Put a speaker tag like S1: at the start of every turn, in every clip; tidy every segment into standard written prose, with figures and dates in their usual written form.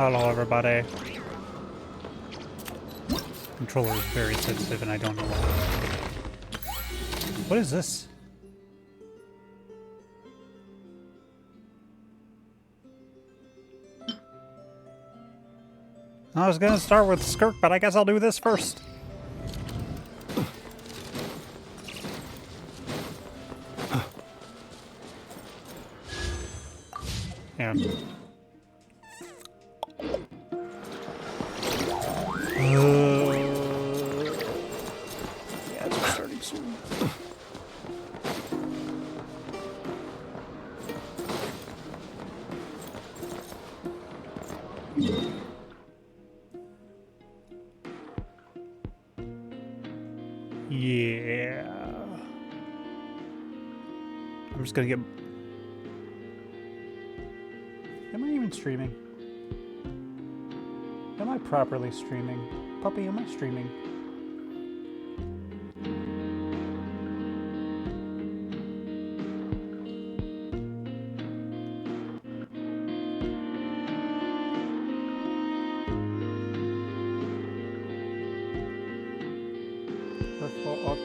S1: Hello, everybody. Controller is very sensitive, and I don't know why. What is this? I was gonna start with Skirk, but I guess I'll do this first. Yeah. Yeah, it's starting soon. Yeah. I'm just gonna get... Am I even streaming? Am I properly streaming? Puppy, am I streaming?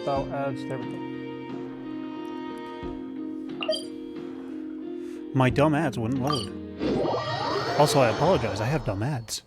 S1: Thou adds, there we go. My dumb ads wouldn't load. Also, I apologize, I have dumb ads.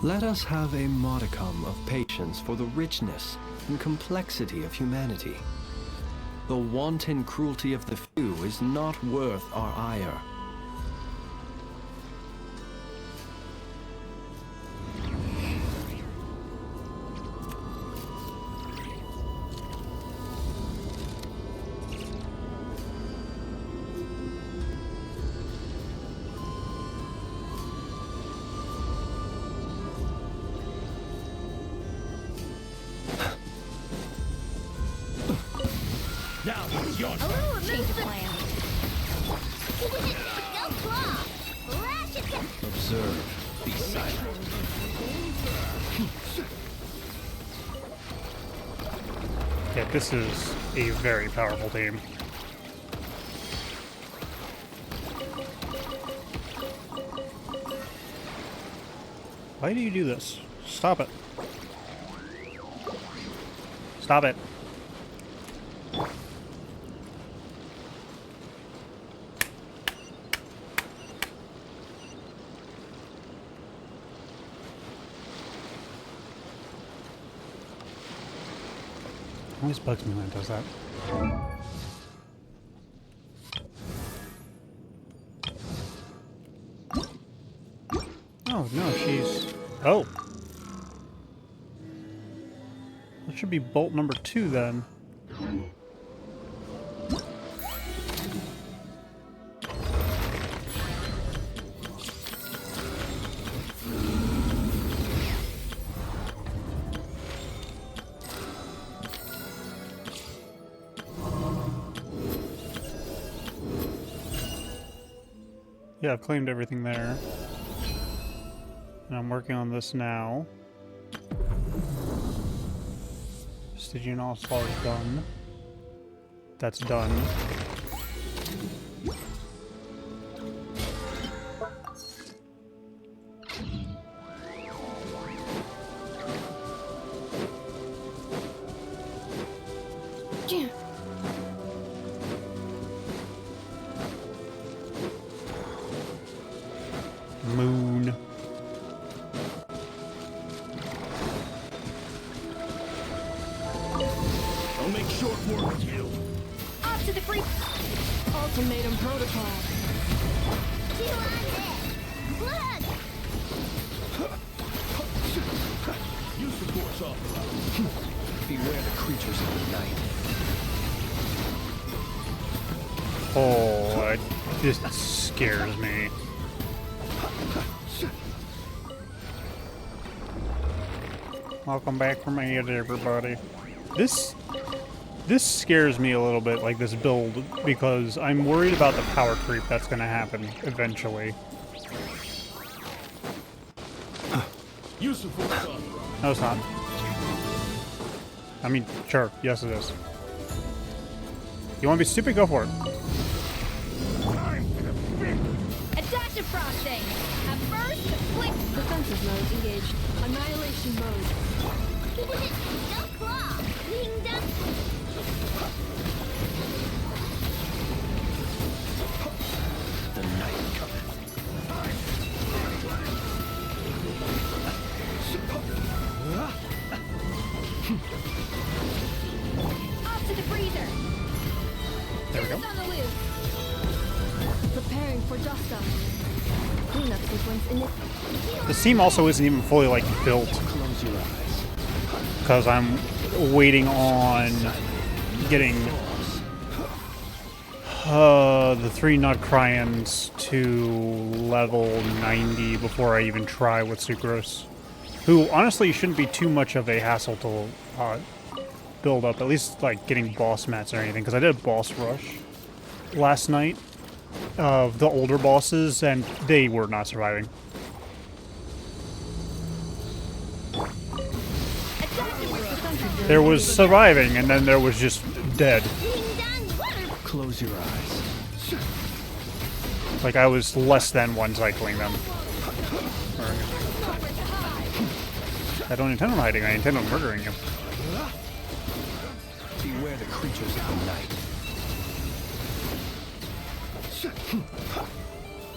S2: Let us have a modicum of patience for the richness and complexity of humanity. The wanton cruelty of the few is not worth our ire.
S3: Now it's your turn.
S4: Oh, change of plan. Go claw. Lash it down.
S2: Observe. Be silent.
S1: Yeah, this is a very powerful team. Why do you do this? Stop it. Stop it. Always bugs me when it does that. Oh, no, she's... Oh! That should be bolt number 2, then. Yeah, I've claimed everything there. And I'm working on this now. Stygian All-Star is done. That's done. Moon.
S3: I'll make short work of you.
S4: Off to the free.
S5: Ultimatum protocol.
S4: Two on it. Look.
S3: Use the force off.
S2: Beware the creatures of the night.
S1: Oh, this scares me. Welcome back from Ed, everybody. This This scares me a little bit, like this build, because I'm worried about the power creep that's going to happen eventually.
S3: Use support software.
S1: No, it's not. I mean, sure. Yes, it is. You want to be stupid? Go for it.
S4: A dash of frosting. At first, flick.
S5: Defensive mode engaged. Annihilation mode.
S4: No claw. Ding dong.
S2: The night cometh.
S4: Off to the freezer.
S1: There we go.
S4: Who's on the loose?
S5: Preparing for Justa. Cleanup sequence in it.
S1: The seam also isn't even fully, like, built,
S2: Close your eyes.
S1: because I'm waiting on getting the 3 Nutcryans to level 90 before I even try with Sucrose. Who, honestly, shouldn't be too much of a hassle to build up, at least, like, getting boss mats or anything, because I did a boss rush last night of the older bosses, and they were not surviving. There was surviving, and then there was just dead.
S2: Close your eyes.
S1: Like, I was less than one cycling them. I don't intend on hiding, I intend on murdering you.
S2: Beware the creatures of the night.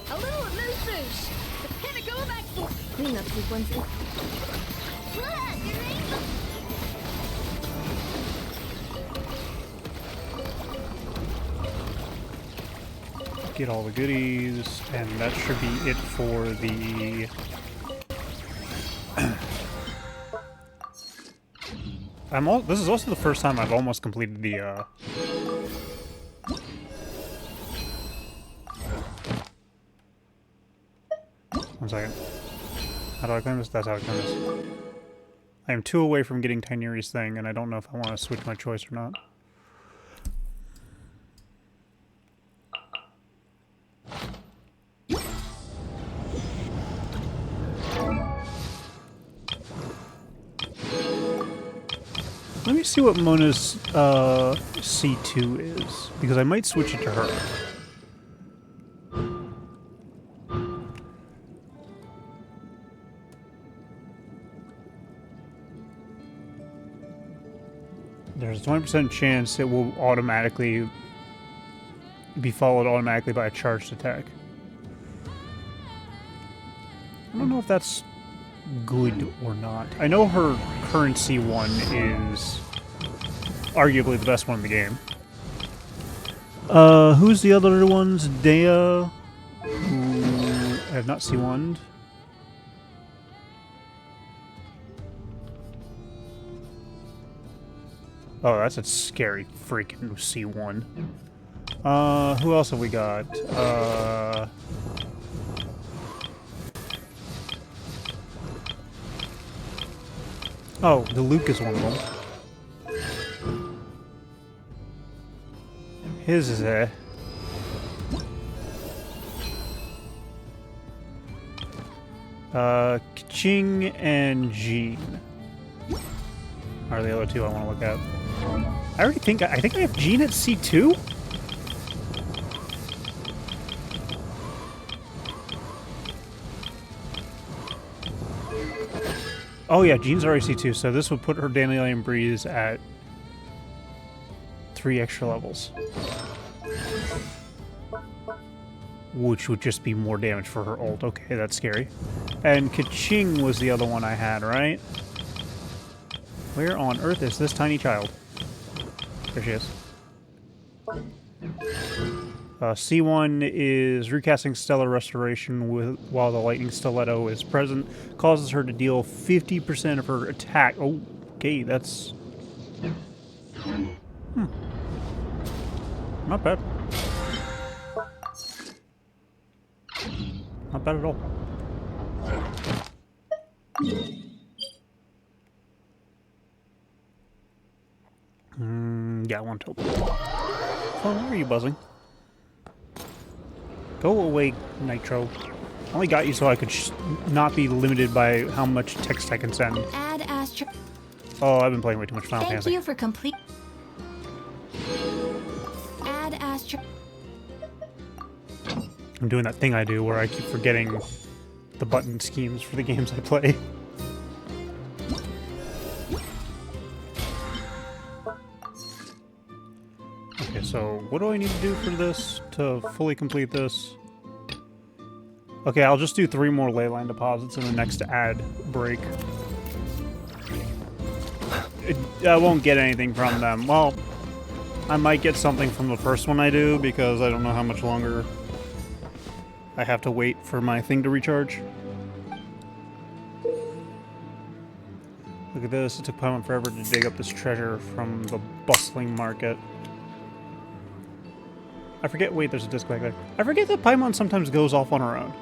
S4: A little of moose moosh. The pinnacle of excellence.
S5: Cleanup sequence in.
S4: Blood, you ready?
S1: Get all the goodies, and that should be it for the... This is also the first time I've almost completed the, One second. How do I claim this? That's how I claim this. I am 2 away from getting Tineri's thing, and I don't know if I want to switch my choice or not. Let me see what Mona's C2 is, because I might switch it to her. There's a 20% chance it will automatically be followed automatically by a charged attack. I don't know if that's good or not. I know her current C1 is arguably the best one in the game. Who's the other ones? Dea, who I have not C1'd. Oh, that's a scary freaking C1. Who else have we got? Oh, the Luke is one of them. His is a... Kaching and Jean are the other 2 I want to look at. I think I have Jean at C2? Oh yeah, Jean's already C2, so this would put her Dandelion Breeze at 3 extra levels. Which would just be more damage for her ult. Okay, that's scary. And Kaching was the other one I had, right? Where on earth is this tiny child? There she is. C1 is recasting Stellar Restoration while the Lightning Stiletto is present. Causes her to deal 50% of her attack. Oh, okay, that's... Not bad. Not bad at all. Yeah, one token. Oh, why are you buzzing? Go away, Nitro. I only got you so I could not be limited by how much text I can send.
S4: Add Astro.
S1: Oh, I've been playing way too much Final
S4: Thank
S1: Fantasy.
S4: you for complete. Add Astro.
S1: I'm doing that thing I do where I keep forgetting the button schemes for the games I play. Okay, so what do I need to do for this to fully complete this? Okay, I'll just do 3 more leyline deposits in the next ad break. I won't get anything from them. Well, I might get something from the first one I do because I don't know how much longer I have to wait for my thing to recharge. Look at this. It took Paimon forever to dig up this treasure from the bustling market. I forget. Wait, there's a disc back there. I forget that Paimon sometimes goes off on her own.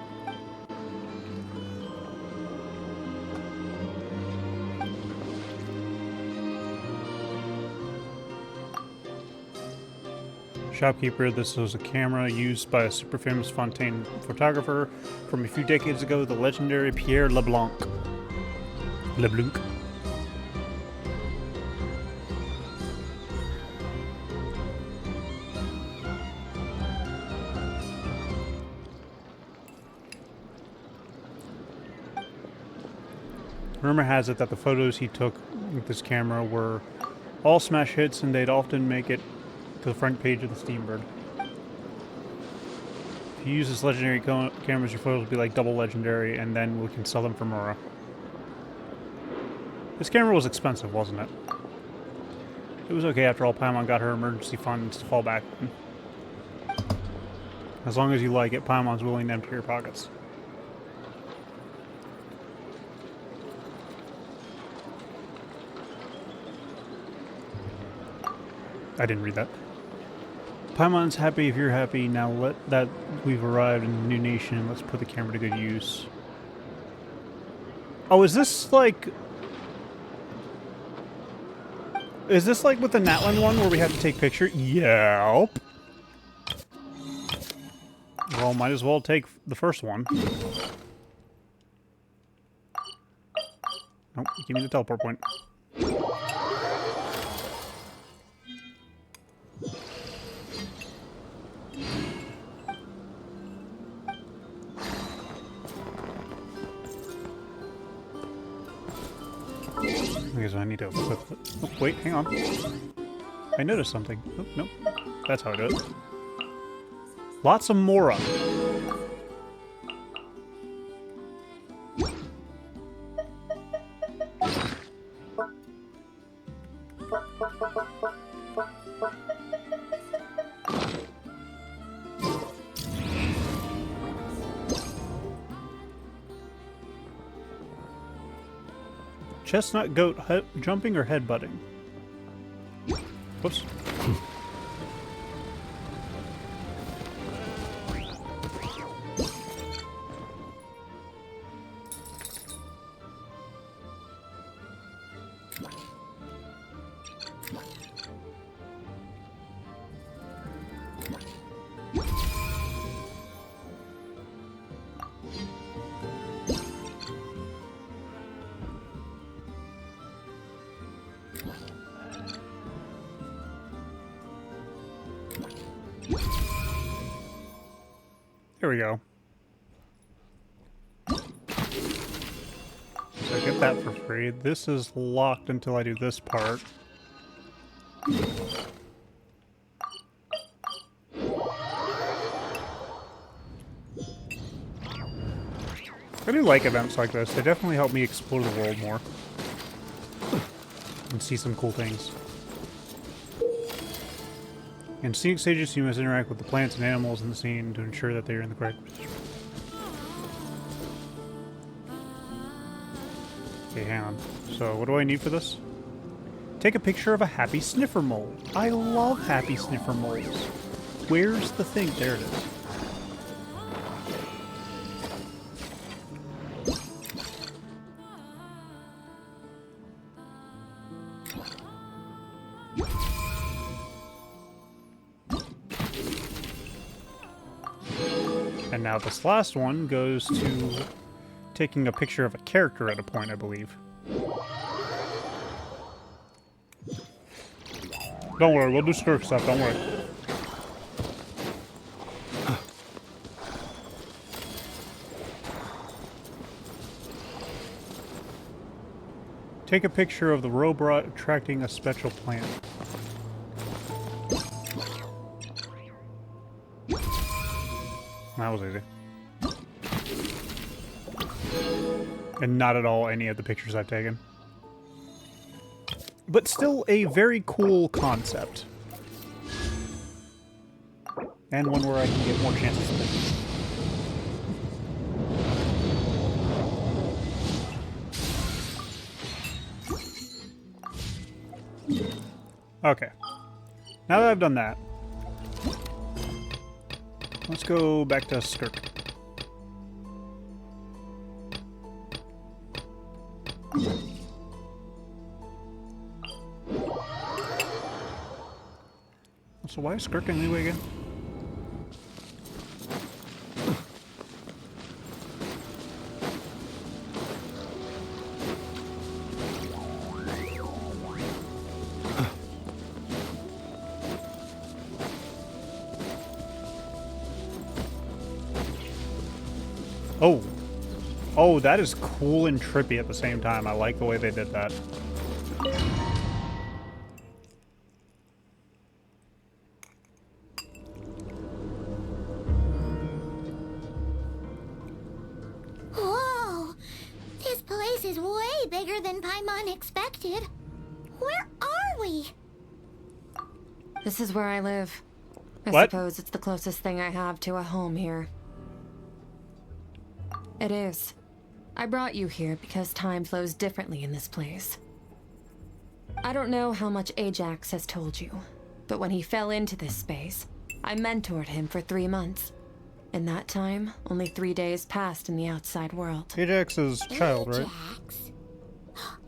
S1: Shopkeeper, this was a camera used by a super famous Fontaine photographer from a few decades ago, the legendary Pierre Leblanc. Leblanc. Rumor has it that the photos he took with this camera were all smash hits and they'd often make it to the front page of the Steambird. If you use this legendary cameras, your photos will be like double legendary, and then we can sell them for more. This camera was expensive, wasn't it? It was okay after all. Paimon got her emergency funds to fall back on. As long as you like it, Paimon's willing to empty your pockets. I didn't read that. Paimon's happy if you're happy. Now let that we've arrived in the new nation. Let's put the camera to good use. Oh, is this like... Is this like with the Natlan one where we have to take pictures? Yep. Well, might as well take the first one. Nope, give me the teleport point. Okay, so I need to flip it. Oh, wait, hang on. I noticed something. Oh, nope. That's how I do it. Lots of Mora. Chestnut goat jumping or headbutting? Whoops. There we go. So I get that for free. This is locked until I do this part. I do like events like this. They definitely help me explore the world more. And see some cool things. In scenic stages, you must interact with the plants and animals in the scene to ensure that they are in the correct position. Okay, hang on. So, what do I need for this? Take a picture of a happy sniffer mole. I love happy sniffer moles. Where's the thing? There it is. And now this last one goes to taking a picture of a character at a point, I believe. Don't worry, we'll do Skirk stuff, don't worry. Take a picture of the robot attracting a special plant. That was easy. And not at all any of the pictures I've taken. But still a very cool concept. And one where I can get more chances of it. Okay. Now that I've done that, let's go back to Skirk. So why is Skirk in Leeway again? Oh. Oh, that is cool and trippy at the same time. I like the way they did that.
S6: Whoa! This place is way bigger than Paimon expected. Where are we?
S5: This is where I live. I
S1: What?
S5: suppose it's the closest thing I have to a home here. It is. I brought you here because time flows differently in this place. I don't know how much Ajax has told you, but when he fell into this space, I mentored him for 3 months. In that time, only 3 days passed in the outside world.
S1: Ajax's child, right?
S6: Ajax?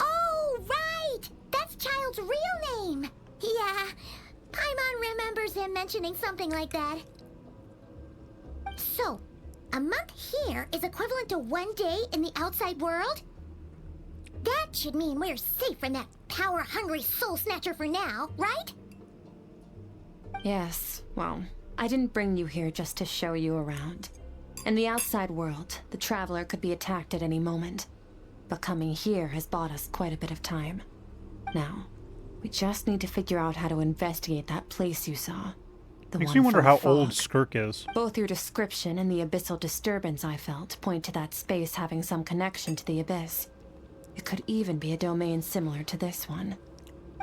S6: Oh, right! That's Child's real name! Yeah, Paimon remembers him mentioning something like that. So, a month here is equivalent to 1 day in the outside world? That should mean we're safe from that power-hungry soul snatcher for now, right?
S5: Yes, well, I didn't bring you here just to show you around. In the outside world, the Traveler could be attacked at any moment. But coming here has bought us quite a bit of time. Now, we just need to figure out how to investigate that place you saw. The
S1: Makes
S5: one
S1: me wonder
S5: full
S1: how
S5: of fog.
S1: old Skirk is.
S5: Both your description and the abyssal disturbance I felt point to that space having some connection to the abyss. It could even be a domain similar to this one.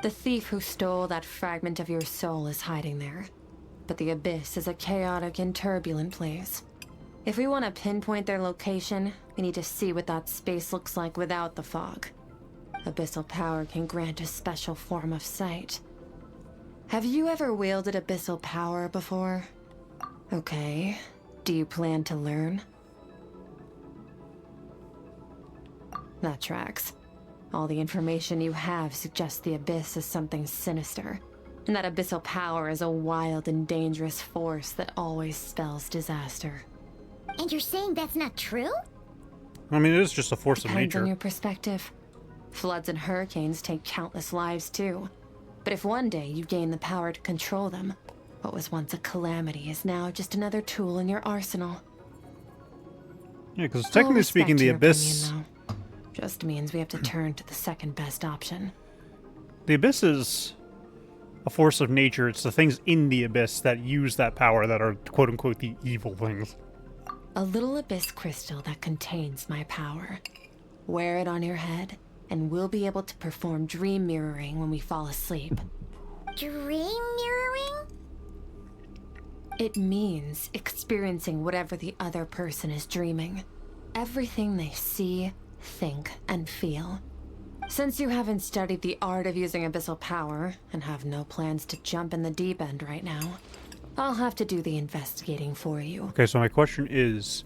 S5: The thief who stole that fragment of your soul is hiding there. But the abyss is a chaotic and turbulent place. If we want to pinpoint their location, we need to see what that space looks like without the fog. Abyssal power can grant a special form of sight. Have you ever wielded abyssal power before? Okay. Do you plan to learn? That tracks. All the information you have suggests the abyss is something sinister, and that abyssal power is a wild and dangerous force that always spells disaster.
S6: And you're saying that's not true?
S1: I mean, it is just a force of
S5: Depends on
S1: nature.
S5: your perspective. Floods and hurricanes take countless lives too. But if one day you gain the power to control them, what was once a calamity is now just another tool in your arsenal.
S1: Yeah, because
S5: I'll
S1: technically
S5: respect
S1: speaking, the
S5: your
S1: abyss...
S5: opinion, though. Just means we have to turn to the second best option.
S1: The abyss is a force of nature. It's the things in the abyss that use that power that are quote-unquote the evil things.
S5: A little abyss crystal that contains my power. Wear it on your head, and we'll be able to perform dream mirroring when we fall asleep.
S6: Dream mirroring?
S5: It means experiencing whatever the other person is dreaming. Everything they see, think, and feel. Since you haven't studied the art of using abyssal power, and have no plans to jump in the deep end right now, I'll have to do the investigating for you.
S1: Okay, so my question is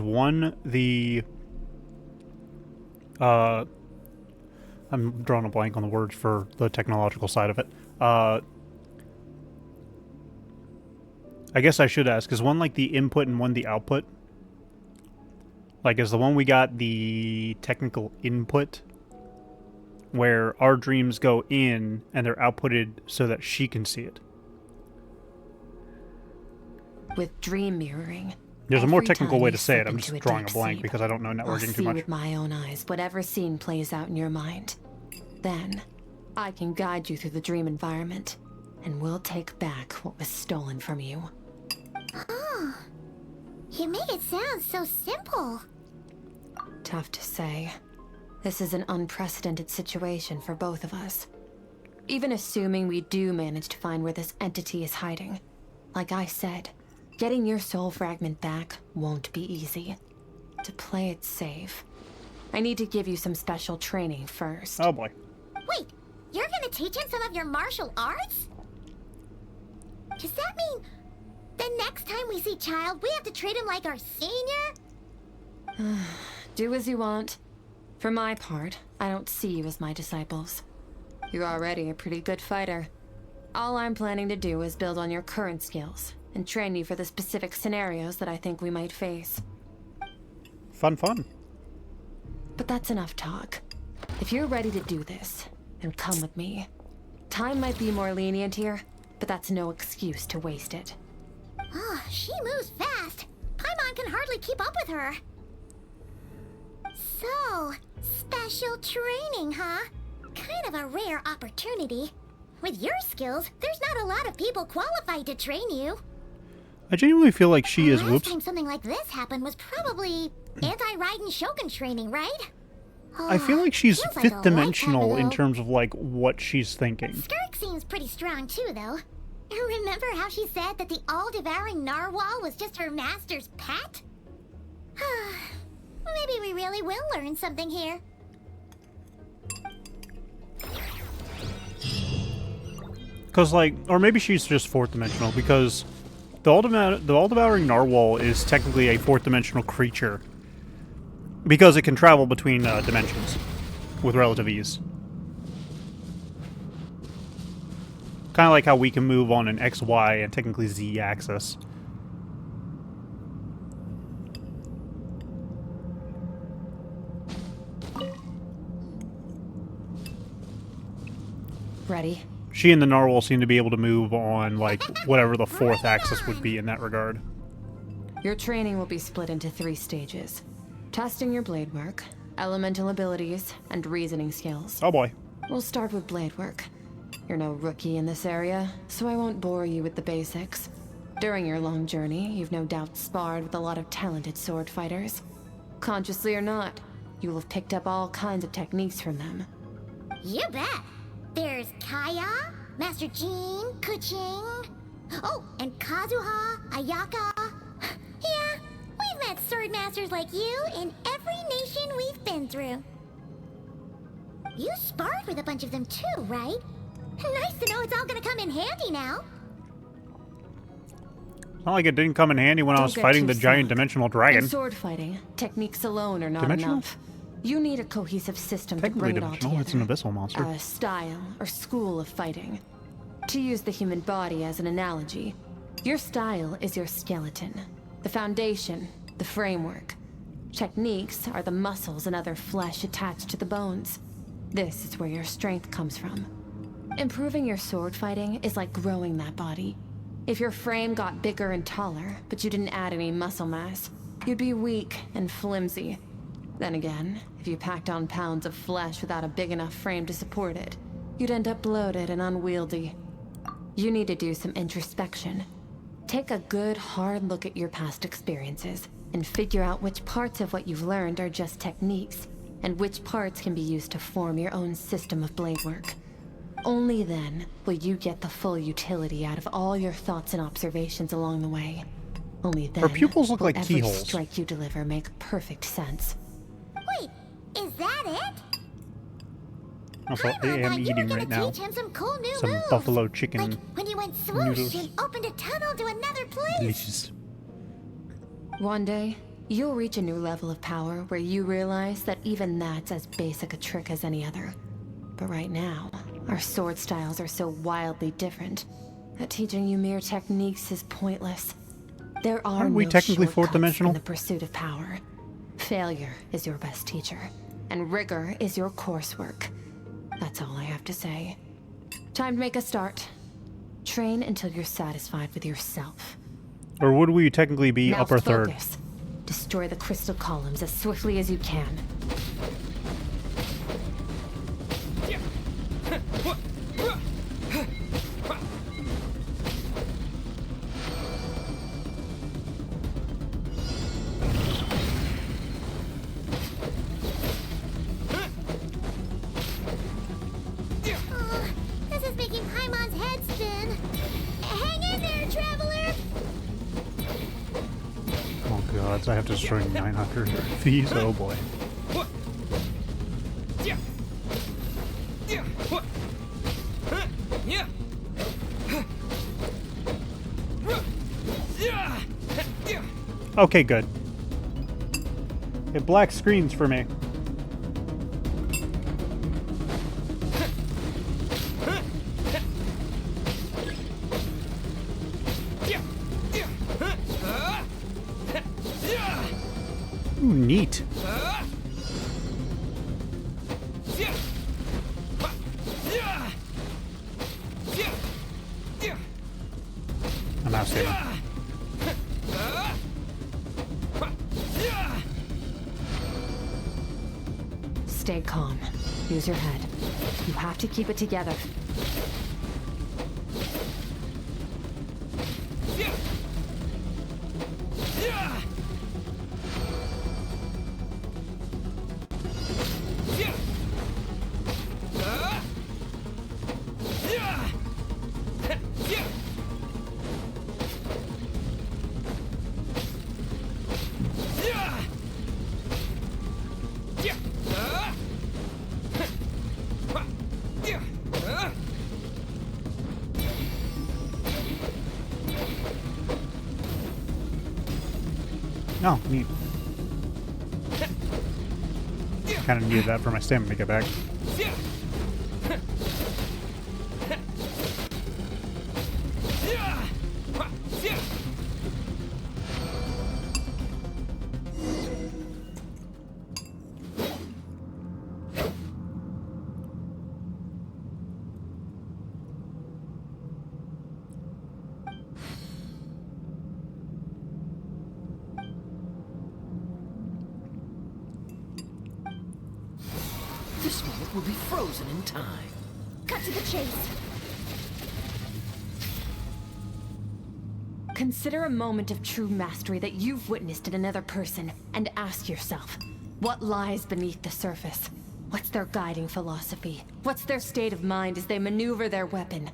S1: one the... I'm drawing a blank on the words for the technological side of it. I guess I should ask, is one like the input and one the output? Like, is the one we got the technical input, where our dreams go in and they're outputted so that she can see it?
S5: With dream mirroring,
S1: There's a more
S5: every
S1: technical
S5: time
S1: way
S5: you
S1: to say it.
S5: slip
S1: I'm
S5: into
S1: just
S5: a
S1: drawing a
S5: deep
S1: blank
S5: sleep,
S1: because I don't know
S5: I'll
S1: networking
S5: see
S1: too much.
S5: with my own eyes whatever scene plays out in your mind. Then, I can guide you through the dream environment, and we'll take back what was stolen from you.
S6: Oh, you make it sound so simple.
S5: Tough to say. This is an unprecedented situation for both of us. Even assuming we do manage to find where this entity is hiding, like I said, getting your soul fragment back won't be easy. To play it safe, I need to give you some special training first.
S1: Oh boy.
S6: Wait, you're gonna teach him some of your martial arts? Does that mean the next time we see Child, we have to treat him like our senior?
S5: Do as you want. For my part, I don't see you as my disciples. You're already a pretty good fighter. All I'm planning to do is build on your current skills and train you for the specific scenarios that I think we might face.
S1: Fun, fun.
S5: But that's enough talk. If you're ready to do this, then come with me. Time might be more lenient here, but that's no excuse to waste it.
S6: Oh, she moves fast. Paimon can hardly keep up with her. So, special training, huh? Kind of a rare opportunity. With your skills, there's not a lot of people qualified to train you.
S1: I genuinely feel like she is.
S6: Last
S1: Whoops.
S6: time something like this happened was probably anti-Raiden Shogun training, right?
S1: I feel like she's
S6: Feels like a
S1: fifth
S6: lifetime
S1: dimensional in
S6: ago.
S1: terms of like what she's thinking.
S6: Skirk seems pretty strong too, though. Remember how she said that the all-devouring narwhal was just her master's pet? Maybe we really will learn something here.
S1: Because like, or maybe she's just fourth dimensional because the all-devouring narwhal is technically a fourth dimensional creature because it can travel between dimensions with relative ease. Kind of like how we can move on an X, Y, and technically Z axis.
S5: Ready?
S1: She and the narwhal seem to be able to move on, like, whatever the fourth axis would be in that regard.
S5: Your training will be split into 3 stages. Testing your blade work, elemental abilities, and reasoning skills.
S1: Oh boy.
S5: We'll start with blade work. You're no rookie in this area, so I won't bore you with the basics. During your long journey, you've no doubt sparred with a lot of talented sword fighters. Consciously or not, you will have picked up all kinds of techniques from them.
S6: You bet. There's Kaya, Master Jean, Kuching. Oh, and Kazuha, Ayaka. Yeah, we've met sword masters like you in every nation we've been through. You sparred with a bunch of them too, right? Nice to know it's all gonna come in handy now.
S1: It's not like it didn't come in handy when I
S5: Don't
S1: was
S5: get
S1: fighting
S5: too
S1: the giant
S5: sad.
S1: dimensional
S5: In
S1: dragon.
S5: sword fighting, techniques alone are not
S1: Dimensional?
S5: enough. You need a cohesive system to
S1: Technically
S5: bring it all
S1: dimensional,
S5: together.
S1: it's an abyssal monster.
S5: A style or school of fighting. To use the human body as an analogy, your style is your skeleton, the foundation, the framework. Techniques are the muscles and other flesh attached to the bones. This is where your strength comes from. Improving your sword fighting is like growing that body. If your frame got bigger and taller, but you didn't add any muscle mass, you'd be weak and flimsy. Then again, if you packed on pounds of flesh without a big enough frame to support it, you'd end up bloated and unwieldy. You need to do some introspection. Take a good, hard look at your past experiences and figure out which parts of what you've learned are just techniques, and which parts can be used to form your own system of blade work. Only then will you get the full utility out of all your thoughts and observations along the way. Only then
S1: Her pupils look
S5: will
S1: like
S5: every
S1: keyholes.
S5: strike you deliver make perfect sense.
S6: Wait, is that it?
S1: Also, I
S6: Paimon
S1: am
S6: thought you were
S1: eating
S6: gonna
S1: right now
S6: teach him some cool new
S1: some
S6: moves.
S1: buffalo chicken
S6: Like when you went swoosh
S1: noodles.
S6: and opened a tunnel to another place.
S1: delicious.
S5: One day, you'll reach a new level of power where you realize that even that's as basic a trick as any other. But right now, our sword styles are so wildly different. that teaching you mere techniques is pointless. There are
S1: Aren't we
S5: no
S1: technically fourth
S5: shortcuts
S1: dimensional?
S5: in the pursuit of power. Failure is your best teacher, and rigor is your coursework. That's all I have to say. Time to make a start. Train until you're satisfied with yourself.
S1: Or would we technically be
S5: Now
S1: upper third?
S5: focus. Destroy the crystal columns as swiftly as you can.
S6: Oh, this is making Paimon's head spin. Hang in there, traveler!
S1: Oh god, I have to destroy 900 of these? Oh boy. Okay, good. It black screens for me. Ooh, neat. I'm out saving.
S5: Stay calm. Use your head. You have to keep it together.
S1: No, neat. Kind of needed that for my stamina to get back.
S7: This moment will be frozen in time.
S6: Cut to the chase.
S5: Consider a moment of true mastery that you've witnessed in another person, and ask yourself, what lies beneath the surface? What's their guiding philosophy? What's their state of mind as they maneuver their weapon?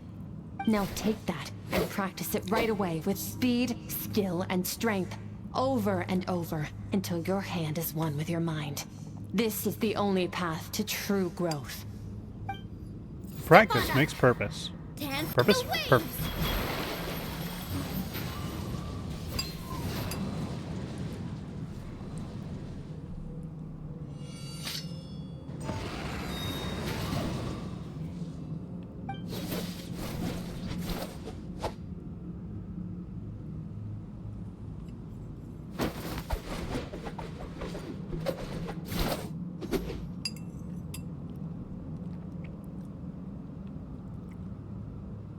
S5: Now take that and practice it right away with speed, skill, and strength, over and over, until your hand is one with your mind. This is the only path to true growth.
S1: Practice makes purpose.
S6: Dance
S1: Purpose?
S6: the waves.
S1: Purpose.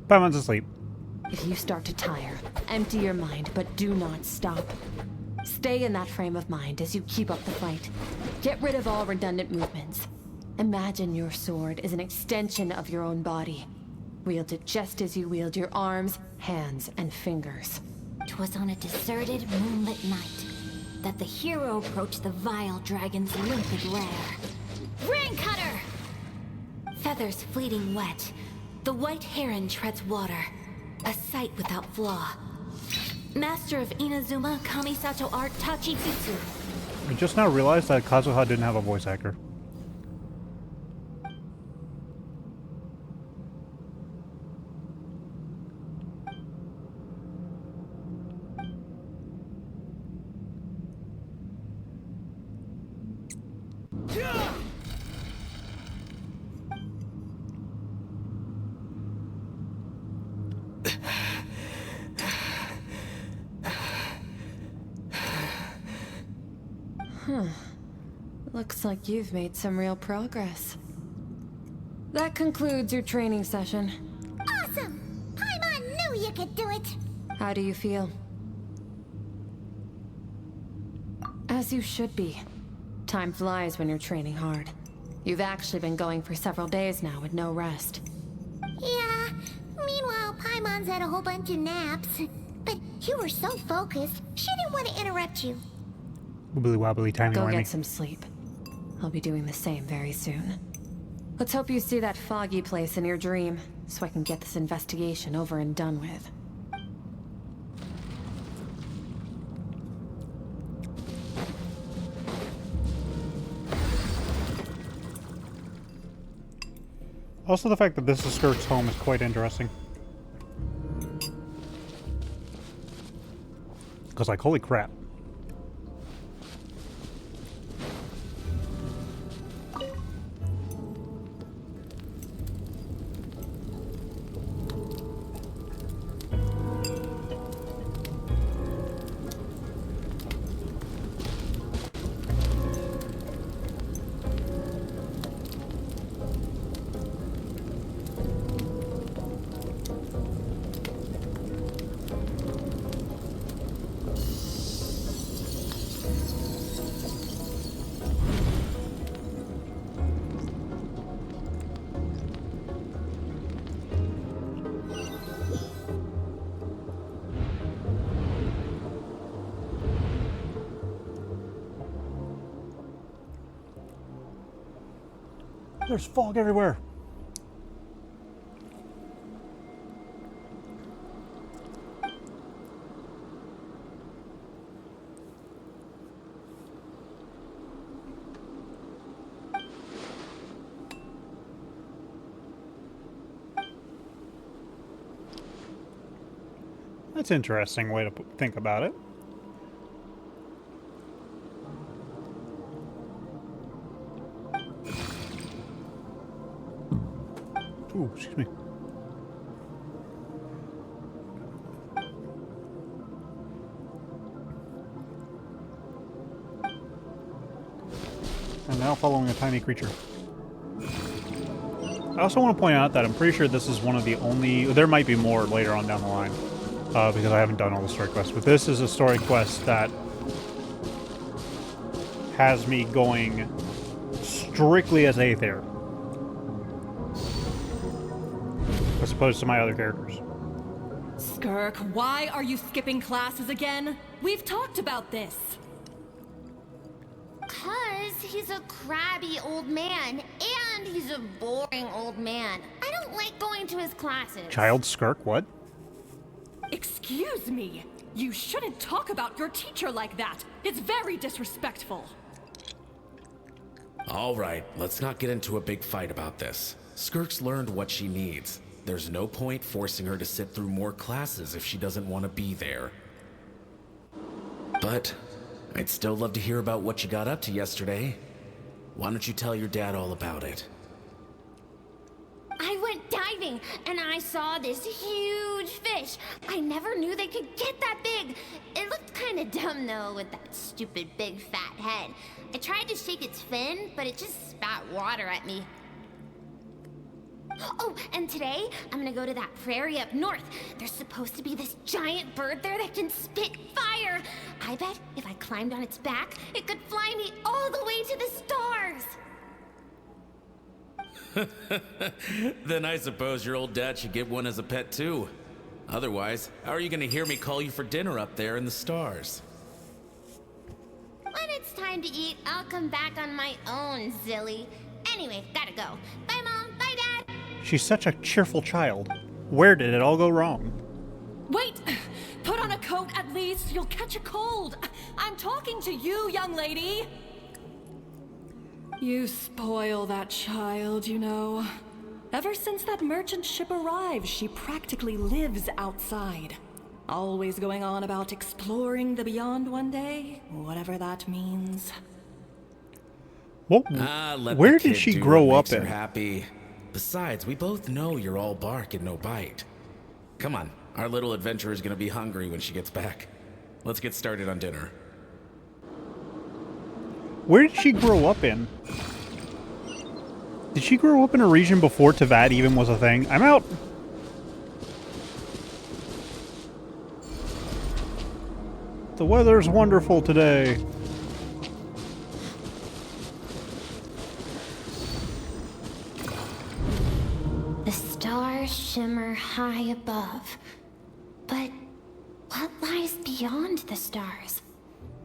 S1: Paimon's asleep.
S5: If you start to tire, empty your mind, but do not stop. Stay in that frame of mind as you keep up the fight. Get rid of all redundant movements. Imagine your sword is an extension of your own body. Wield it just as you wield your arms, hands, and fingers.
S6: 'Twas on a deserted moonlit night that the hero approached the vile dragon's limpid lair. Ring cutter! Feathers fleeting wet, the white heron treads water, a sight without flaw. Master of Inazuma Kamisato art Tachijutsu.
S1: I just now realized that Kazuha didn't have a voice actor.
S5: Looks like you've made some real progress. That concludes your training session.
S6: Awesome! Paimon knew you could do it!
S5: How do you feel? As you should be. Time flies when you're training hard. You've actually been going for several days now with no rest.
S6: Yeah, meanwhile Paimon's had a whole bunch of naps. But you were so focused, she didn't want to interrupt you.
S1: Wibbly wobbly, timey
S5: Go
S1: wimey.
S5: get some sleep. I'll be doing the same very soon. Let's hope you see that foggy place in your dream, so I can get this investigation over and done with.
S1: Also, the fact that this is Skirk's home is quite interesting. Because, like, holy crap. There's fog everywhere. That's an interesting way to think about it. Ooh, excuse me. And now following a tiny creature. I also want to point out that I'm pretty sure this is one of the only... There might be more later on down the line, because I haven't done all the story quests, but this is a story quest that has me going strictly as Aether, as opposed to my other characters.
S8: Skirk, why are you skipping classes again? We've talked about this.
S6: 'Cause he's a crabby old man, and he's a boring old man. I don't like going to his classes.
S1: Child Skirk, what?
S8: Excuse me. You shouldn't talk about your teacher like that. It's very disrespectful.
S9: All right, let's not get into a big fight about this. Skirk's learned what she needs. There's no point forcing her to sit through more classes if she doesn't want to be there. But I'd still love to hear about what you got up to yesterday. Why don't you tell your dad all about it?
S6: I went diving, and I saw this huge fish. I never knew they could get that big. It looked kind of dumb, though, with that stupid big fat head. I tried to shake its fin, but it just spat water at me. Oh, and today, I'm gonna go to that prairie up north. There's supposed to be this giant bird there that can spit fire. I bet if I climbed on its back, it could fly me all the way to the stars.
S9: Then I suppose your old dad should get one as a pet too. Otherwise, how are you gonna hear me call you for dinner up there in the stars?
S6: When it's time to eat, I'll come back on my own, Zilly. Anyway, gotta go. Bye, Mom. Bye, Dad.
S1: She's such a cheerful child. Where did it all go wrong?
S8: Wait! Put on a coat at least. You'll catch a cold. I'm talking to you, young lady. You spoil that child, you know. Ever since that merchant ship arrived, she practically lives outside. Always going on about exploring the beyond one day, whatever that means.
S1: Well,
S9: Let
S1: where
S9: the
S1: did
S9: kid
S1: she
S9: do
S1: grow
S9: what
S1: up
S9: makes her
S1: in?
S9: happy. Besides, we both know you're all bark and no bite. Come on, our little adventurer is gonna be hungry when she gets back. Let's get started on dinner.
S1: Where did she grow up in? Did she grow up in a region before Tavad even was a thing? I'm out! The weather's wonderful today.
S6: The stars shimmer high above. But what lies beyond the stars?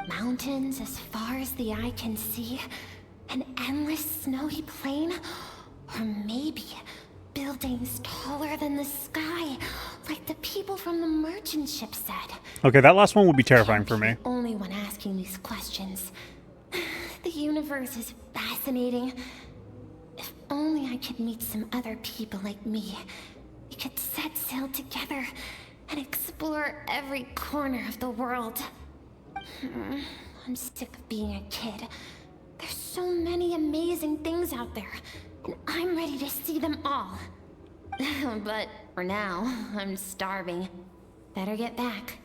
S6: Mountains as far as the eye can see? An endless snowy plain? Or maybe buildings taller than the sky, like the people from the merchant ship said.
S1: Okay, that last one would be terrifying for me.
S6: I'm the only one asking these questions. The universe is fascinating. If only I could meet some other people like me. We could set sail together and explore every corner of the world. I'm sick of being a kid. There's so many amazing things out there, and I'm ready to see them all. But for now, I'm starving. Better get back.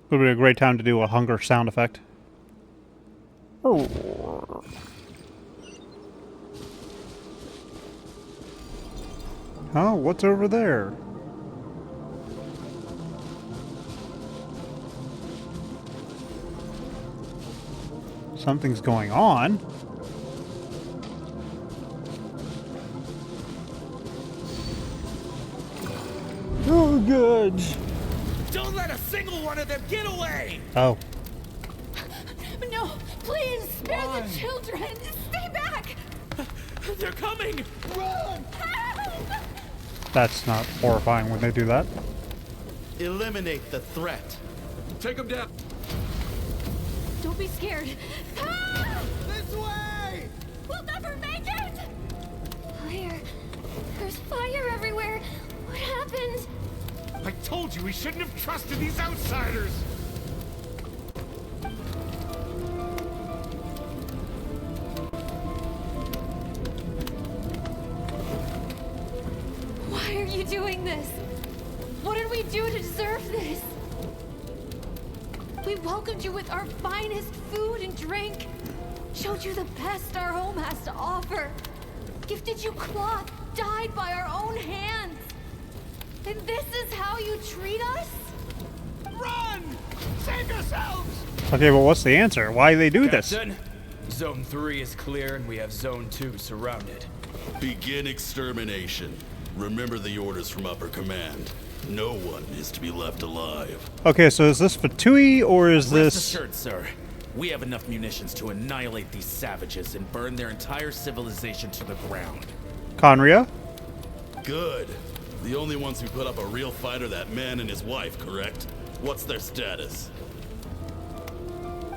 S1: Would be a great time to do a hunger sound effect. Oh. Oh, what's over there? Something's going on. Oh, good.
S3: Don't let a single one of them get away!
S1: Oh.
S4: No, please spare the children. Stay back.
S3: They're coming! Run!
S1: That's not horrifying when they do that.
S3: Eliminate the threat. Take them down.
S4: Don't be scared.
S3: This way!
S4: We'll never make it. Fire. There's fire everywhere. What happened?
S3: I told you we shouldn't have trusted these outsiders!
S4: Why are you doing this? What did we do to deserve this? We welcomed you with our finest food and drink, showed you the best our home has to offer, gifted you cloth dyed by our own hands. And this is how you treat us?
S3: Run! Save yourselves!
S1: Okay, well, what's the answer? Why they do this?
S10: Captain, Zone 3 is clear and we have Zone 2 surrounded.
S11: Begin extermination. Remember the orders from upper command. No one is to be left alive.
S1: Okay, so is this Fatui or is
S9: Rest
S1: this...
S9: assured, sir. We have enough munitions to annihilate these savages and burn their entire civilization to the ground.
S1: Conria?
S11: Good. The only ones who put up a real fight are that man and his wife, correct? What's their status?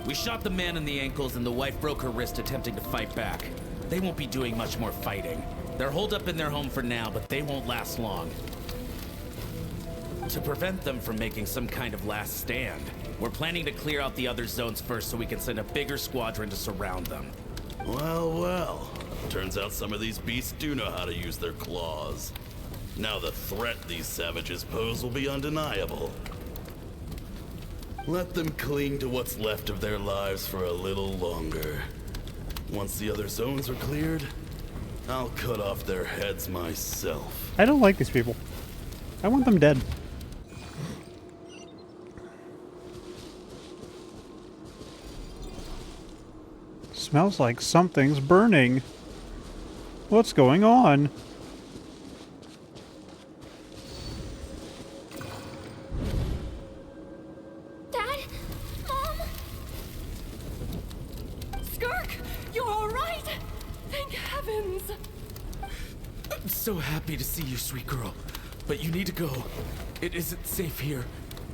S9: We shot the man in the ankles and the wife broke her wrist attempting to fight back. They won't be doing much more fighting. They're holed up in their home for now, but they won't last long. To prevent them from making some kind of last stand, we're planning to clear out the other zones first so we can send a bigger squadron to surround them.
S11: Well, well. Turns out some of these beasts do know how to use their claws. Now the threat these savages pose will be undeniable. Let them cling to what's left of their lives for a little longer. Once the other zones are cleared, I'll cut off their heads myself.
S1: I don't like these people. I want them dead. Smells like something's burning. What's going on?
S4: Dad? Mom? Skirk, you're all right? Thank heavens.
S9: I'm so happy to see you, sweet girl. But you need to go. It isn't safe here.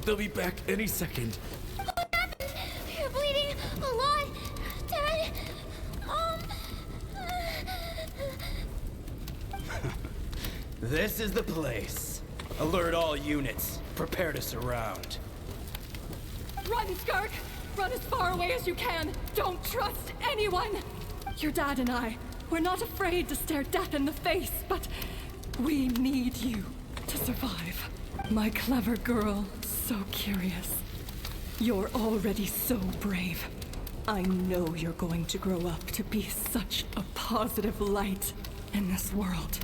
S9: They'll be back any second.
S6: What happened? You're bleeding a lot. Dad? Mom?
S10: This is the place. Alert all units. Prepare to surround.
S8: Run, Skirk! Run as far away as you can! Don't trust anyone! Your dad and I, we're not afraid to stare death in the face, but we need you to survive. My clever girl, so curious. You're already so brave. I know you're going to grow up to be such a positive light in this world.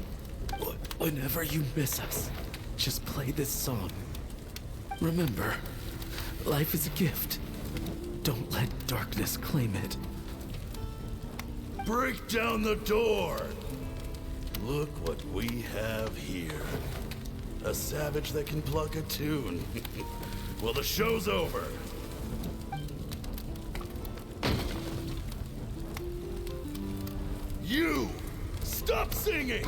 S3: Whenever you miss us, just play this song. Remember, life is a gift. Don't let darkness claim it.
S11: Break down the door! Look what we have here. A savage that can pluck a tune. Well, the show's over. You! Stop singing!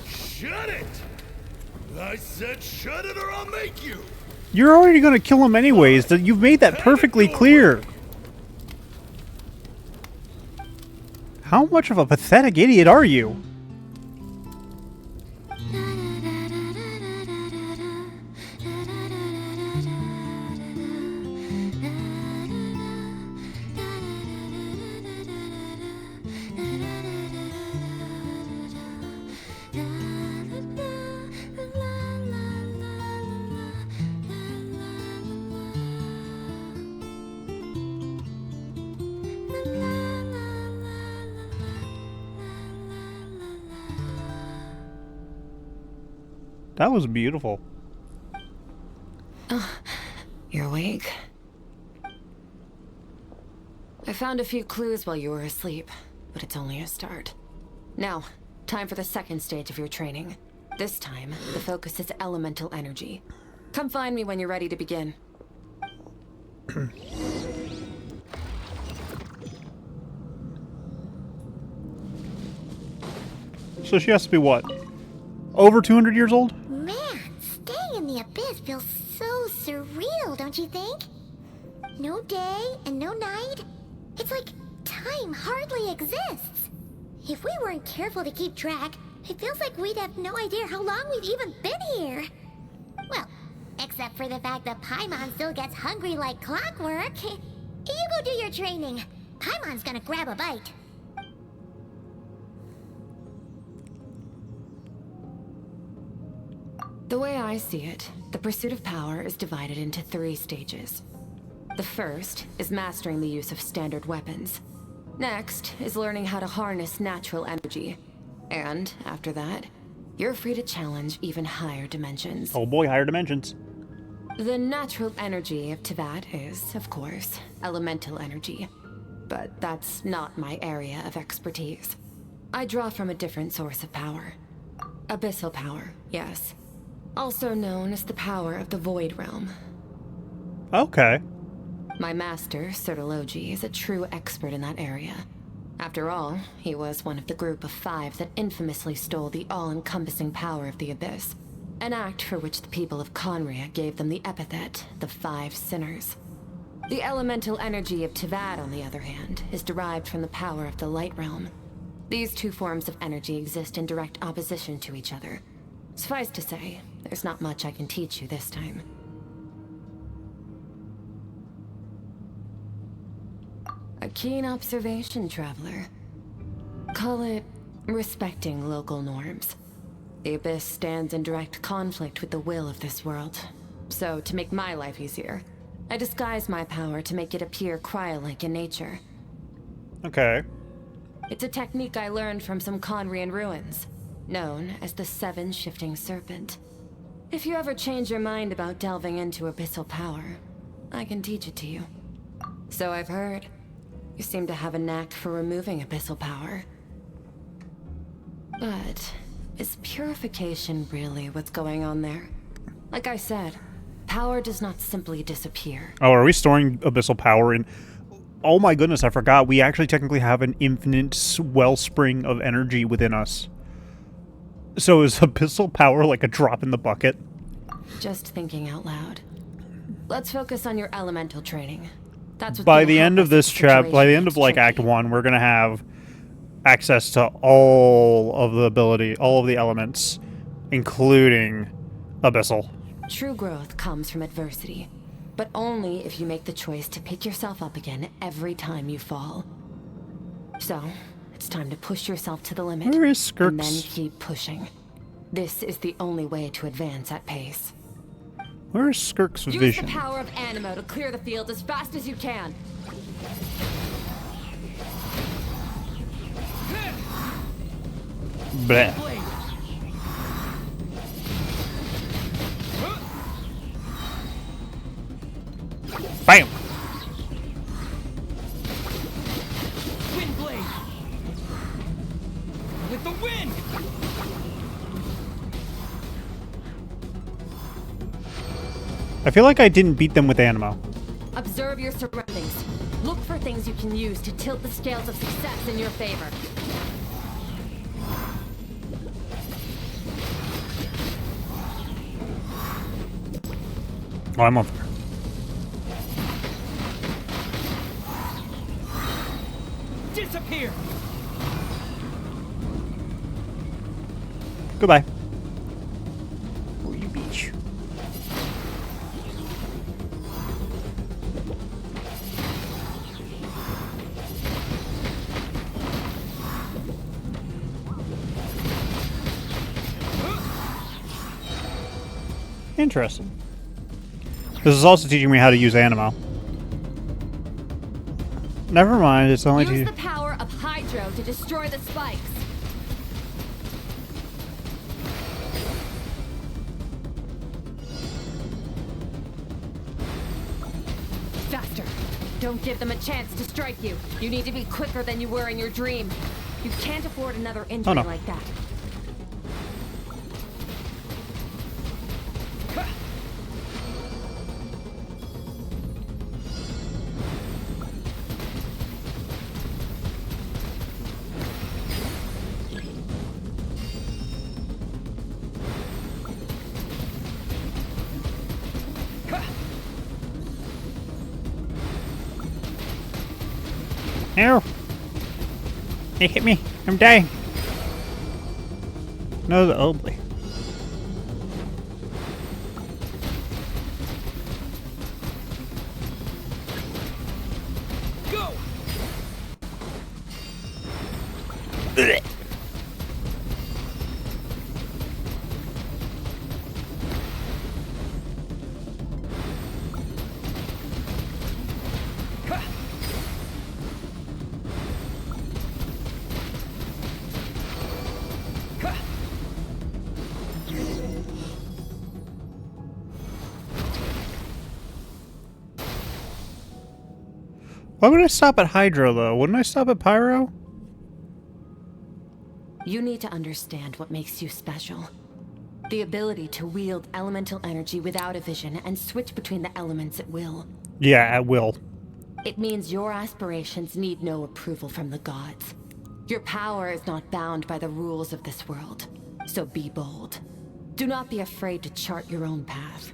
S11: Shut it! I said shut it or I'll make you!
S1: You're already gonna kill him anyways. That you've made that perfectly clear. How much of a pathetic idiot are you? That was beautiful.
S5: Oh, you're awake? I found a few clues while you were asleep, but it's only a start. Now, time for the second stage of your training. This time, the focus is elemental energy. Come find me when you're ready to begin.
S1: So she has to be what? Over 200 years old?
S6: Man, staying in the abyss feels so surreal, don't you think? No day and no night. It's like time hardly exists. If we weren't careful to keep track, it feels like we'd have no idea how long we've even been here. Well, except for the fact that Paimon still gets hungry like clockwork. You go do your training. Paimon's gonna grab a bite.
S5: The way I see it, the pursuit of power is divided into 3 stages. The first is mastering the use of standard weapons. Next is learning how to harness natural energy. And after that, you're free to challenge even higher dimensions.
S1: Oh boy, higher dimensions.
S5: The natural energy of Teyvat is, of course, elemental energy. But that's not my area of expertise. I draw from a different source of power. Abyssal power, yes. Also known as the power of the Void Realm.
S1: Okay.
S5: My master, Sertologi, is a true expert in that area. After all, he was one of the group of 5 that infamously stole the all-encompassing power of the Abyss. An act for which the people of Conria gave them the epithet, the 5 Sinners. The elemental energy of Teyvat, on the other hand, is derived from the power of the Light Realm. These 2 forms of energy exist in direct opposition to each other. Suffice to say, there's not much I can teach you this time. A keen observation, traveler. Call it respecting local norms. The Abyss stands in direct conflict with the will of this world. So, to make my life easier, I disguise my power to make it appear cryo-like in nature.
S1: Okay.
S5: It's a technique I learned from some Conrian ruins, known as the 7 Shifting Serpent. If you ever change your mind about delving into abyssal power, I can teach it to you. So I've heard. You seem to have a knack for removing abyssal power. But is purification really what's going on there? Like I said, power does not simply disappear.
S1: Oh, are we storing abyssal power in... Oh my goodness, I forgot. We actually technically have an infinite wellspring of energy within us. So is abyssal power like a drop in the bucket?
S5: Just thinking out loud. Let's focus on your elemental training. That's what
S1: by the end of this chapter, by the end of like Act 1, we're gonna have access to all of the elements, including abyssal.
S5: True growth comes from adversity, but only if you make the choice to pick yourself up again every time you fall. So, it's time to push yourself to the limit.
S1: Where is Skirk's?
S5: And then keep pushing. This is the only way to advance at pace.
S1: Where is Skirk's vision?
S5: Use the power of Animo to clear the field as fast as you can.
S1: Bleh. Bam!
S7: Wind blade. With the wind.
S1: I feel like I didn't beat them with Animo.
S5: Observe your surroundings. Look for things you can use to tilt the scales of success in your favor.
S1: Oh, I'm over.
S7: Disappear.
S1: Goodbye. Oh, you bitch. Interesting. This is also teaching me how to use Animo. Never mind, it's only
S5: Use the power of Hydro to destroy the spikes. Faster. Don't give them a chance to strike you. You need to be quicker than you were in your dream. You can't afford another injury
S1: no.
S5: like that.
S1: Ow! It hit me. I'm dying. No, the ugly.
S7: Go.
S1: Blech. Why would I stop at Hydro, though? Wouldn't I stop at Pyro?
S5: You need to understand what makes you special. The ability to wield elemental energy without a vision and switch between the elements at will.
S1: Yeah, at will.
S5: It means your aspirations need no approval from the gods. Your power is not bound by the rules of this world. So be bold. Do not be afraid to chart your own path.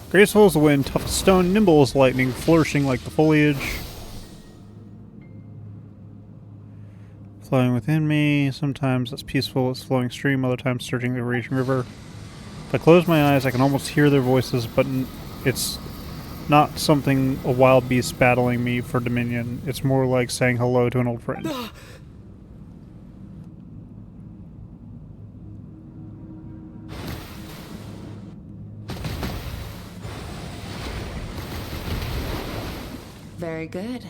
S1: Graceful as the wind, tough as stone, nimble as lightning, flourishing like the foliage. Flowing within me, sometimes it's peaceful as flowing stream, other times surging the raging river. If I close my eyes, I can almost hear their voices, but it's not something a wild beast battling me for dominion. It's more like saying hello to an old friend.
S5: Very good.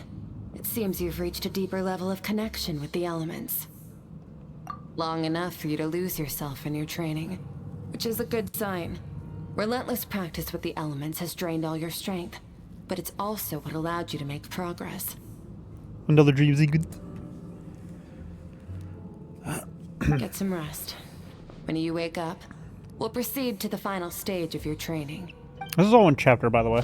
S5: It seems you've reached a deeper level of connection with the elements. Long enough for you to lose yourself in your training, which is a good sign. Relentless practice with the elements has drained all your strength, but it's also what allowed you to make progress.
S1: Another dream good.
S5: Get some rest. When you wake up, we'll proceed to the final stage of your training.
S1: This is all one chapter, by the way.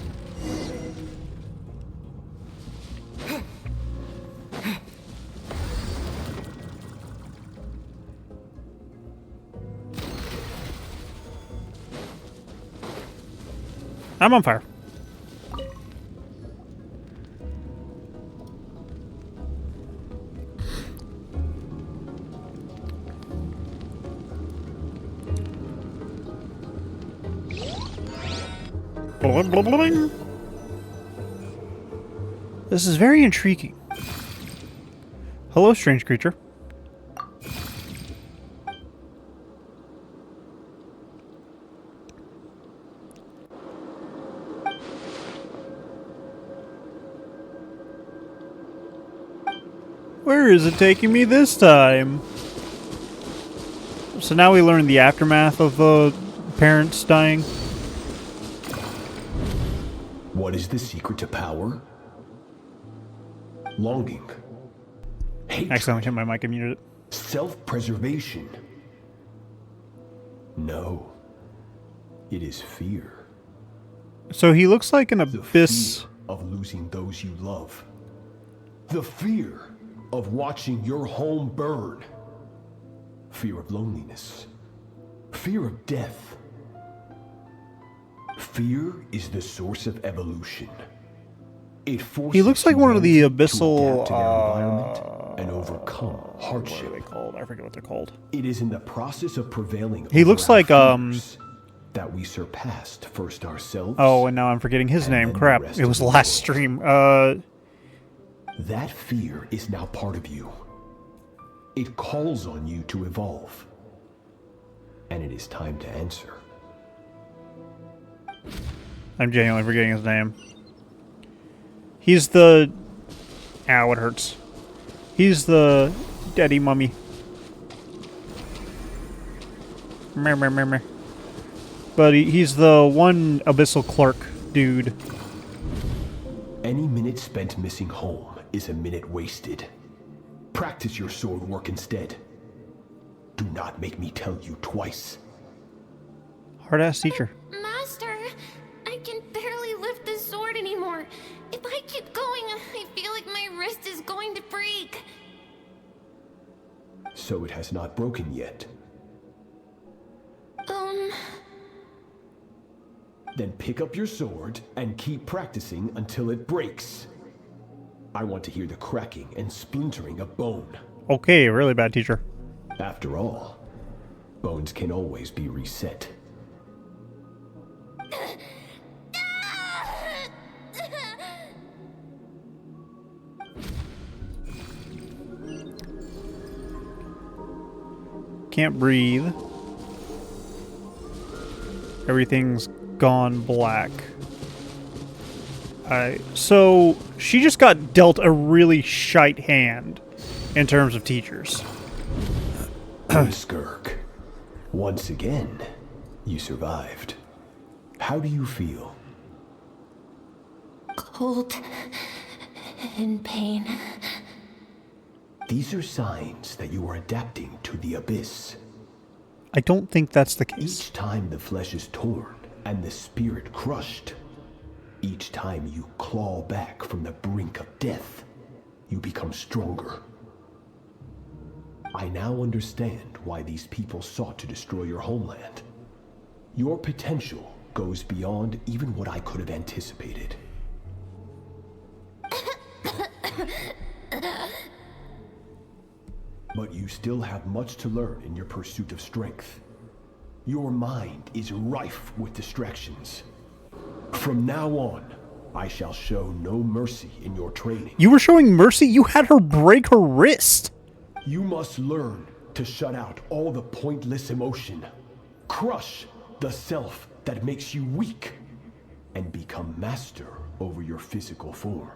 S1: I'm on fire. This is very intriguing. Hello, strange creature. Where Where is it taking me this time? So now we learn the aftermath of the parents dying.
S12: What is the secret to power? Longing. Hatred.
S1: Accidentally hit my mic and muted it.
S12: Self-preservation. No. It is fear.
S1: So he looks like an abyss.
S12: The fear of losing those you love. The fear of watching your home burn. Fear of loneliness. Fear of death. Fear is the source of evolution. It forces
S1: He looks like one of the
S12: humanity to
S1: abyssal
S12: adapt to their environment and overcome hardship.
S1: What are they called? I forget what they're called.
S12: It is in the process of prevailing.
S1: He
S12: over
S1: looks
S12: our
S1: like
S12: fears that we surpassed first ourselves.
S1: Oh, and now I'm forgetting his name.
S12: then
S1: Crap.
S12: the rest
S1: It
S12: of
S1: was
S12: the
S1: last
S12: world.
S1: stream.
S12: That fear is now part of you. It calls on you to evolve. And it is time to answer.
S1: I'm genuinely forgetting his name. He's the... Ow, it hurts. He's the daddy mummy. Meh, meh, meh, meh. But he's the one abyssal clerk dude.
S12: Any minute spent missing home is a minute wasted. Practice your sword work instead. Do not make me tell you twice.
S1: Hard-ass teacher.
S6: Master, I can barely lift the sword anymore. If I keep going, I feel like my wrist is going to break.
S12: So it has not broken yet. Then pick up your sword and keep practicing until it breaks. I want to hear the cracking and splintering of bone.
S1: Okay, really bad teacher.
S12: After all, bones can always be reset.
S1: Can't breathe. Everything's gone black. So she just got dealt a really shite hand in terms of teachers.
S12: Skirk, once again, you survived. How do you feel?
S6: Cold and pain.
S12: These are signs that you are adapting to the abyss.
S1: I don't think that's the case.
S12: Each time the flesh is torn and the spirit crushed, each time you claw back from the brink of death, you become stronger. I now understand why these people sought to destroy your homeland. Your potential goes beyond even what I could have anticipated. But you still have much to learn in your pursuit of strength. Your mind is rife with distractions. From now on, I shall show no mercy in your training.
S1: You were showing mercy? You had her break her wrist.
S12: You must learn to shut out all the pointless emotion. Crush the self that makes you weak. And become master over your physical form.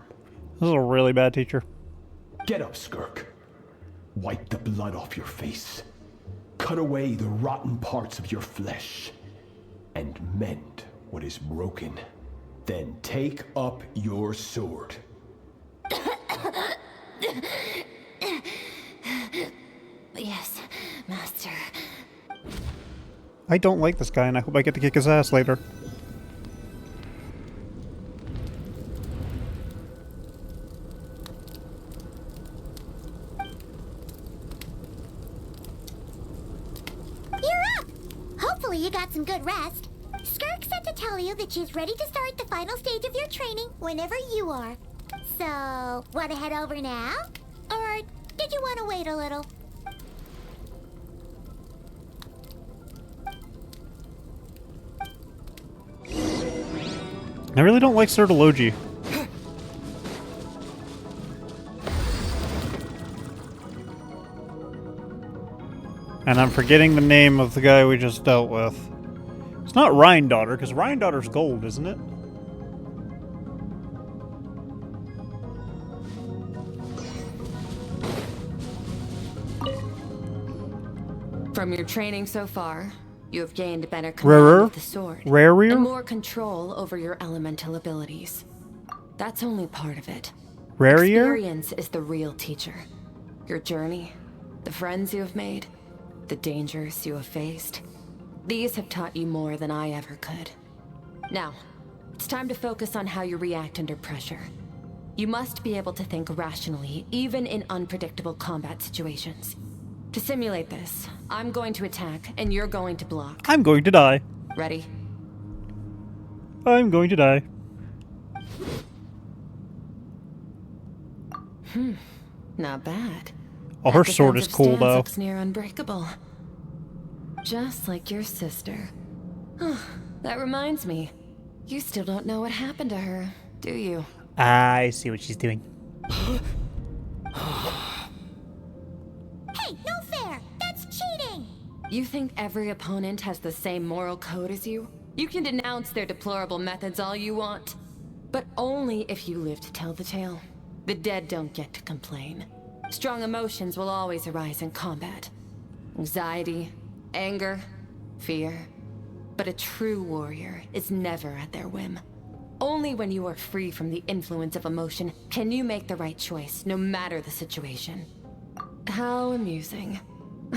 S1: This is a really bad teacher.
S12: Get up, Skirk. Wipe the blood off your face. Cut away the rotten parts of your flesh. And mend what is broken. Then take up your sword.
S6: Yes, Master.
S1: I don't like this guy, and I hope I get to kick his ass later.
S6: You're up! Hopefully you got some good rest. Skirk said to tell you that she's ready to start the final stage of your training whenever you are. So, want to head over now? Or did you want to wait a little?
S1: I really don't like Sertology. And I'm forgetting the name of the guy we just dealt with. It's not Ryan Daughter, because Ryan Daughter's gold, isn't it?
S5: From your training so far, you have gained better command of the sword. And more control over your elemental abilities. That's only part of it. Experience is the real teacher. Your journey, the friends you have made, the dangers you have faced. These have taught you more than I ever could. Now, it's time to focus on how you react under pressure. You must be able to think rationally, even in unpredictable combat situations. To simulate this, I'm going to attack, and you're going to block.
S1: I'm going to die.
S5: Ready?
S1: I'm going to die.
S5: Not bad.
S1: Oh, her sword is cool, though.
S5: Looks near unbreakable. Just like your sister. That reminds me. You still don't know what happened to her, do you?
S1: I see what she's doing.
S6: Hey, no fair! That's cheating!
S5: You think every opponent has the same moral code as you? You can denounce their deplorable methods all you want. But only if you live to tell the tale. The dead don't get to complain. Strong emotions will always arise in combat. Anxiety, anger, fear. But a true warrior is never at their whim. Only when you are free from the influence of emotion can you make the right choice, no matter the situation. How amusing.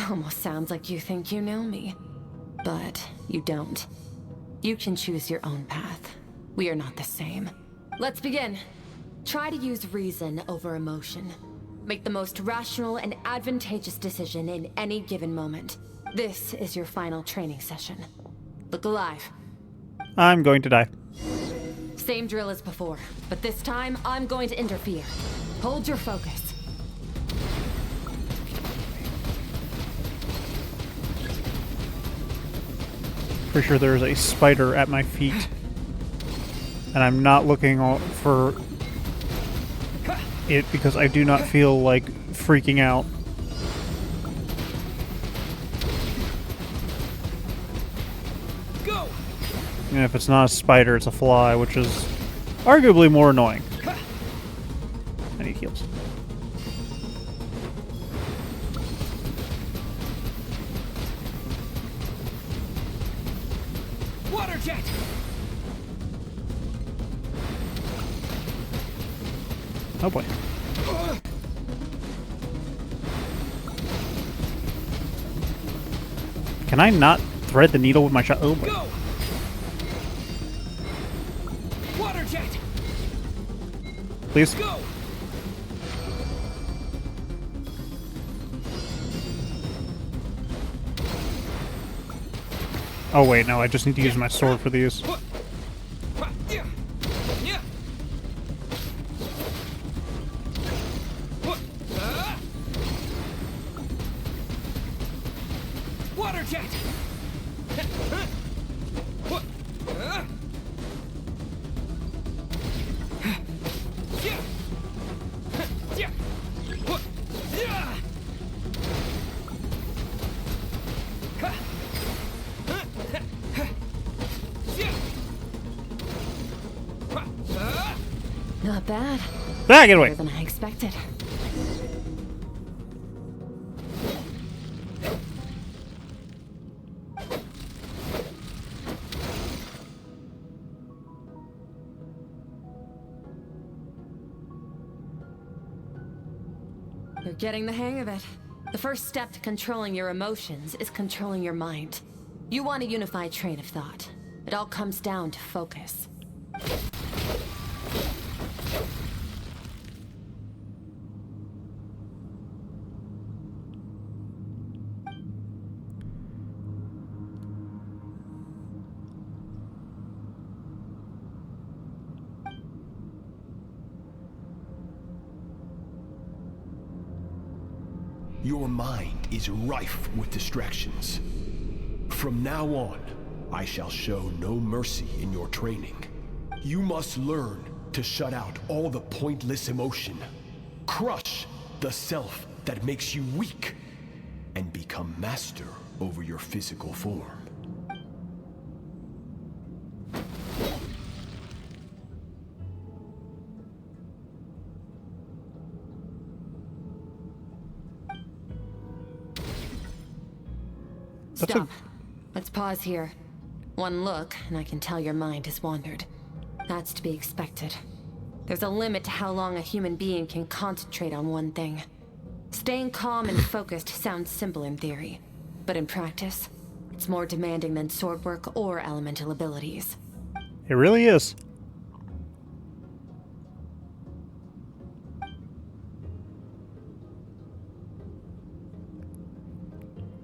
S5: Almost sounds like you think you know me. But you don't. You can choose your own path. We are not the same. Let's begin. Try to use reason over emotion. Make the most rational and advantageous decision in any given moment. This is your final training session. Look alive.
S1: I'm going to die.
S5: Same drill as before, but this time I'm going to interfere. Hold your focus.
S1: Pretty sure there's a spider at my feet. And I'm not looking for it because I do not feel like freaking out.
S10: Go!
S1: And if it's not a spider, it's a fly, which is arguably more annoying. I need heals.
S10: Water jet!
S1: Oh boy. Can I not thread the needle with my shot? Oh boy.
S10: Go! Water jet!
S1: Please.
S10: Go!
S1: Oh wait, no, I just need to use my sword for these.
S10: Water jet!
S5: Not bad.
S1: Ah, get away!
S5: Better than I expected. You're getting the hang of it. The first step to controlling your emotions is controlling your mind. You want a unified train of thought. It all comes down to focus.
S12: Your mind is rife with distractions. From now on, I shall show no mercy in your training. You must learn to shut out all the pointless emotion, crush the self that makes you weak, and become master over your physical form.
S5: Stop. Let's pause here. One look, and I can tell your mind has wandered. That's to be expected. There's a limit to how long a human being can concentrate on one thing. Staying calm and focused sounds simple in theory, but in practice, it's more demanding than sword work or elemental abilities.
S1: It really is.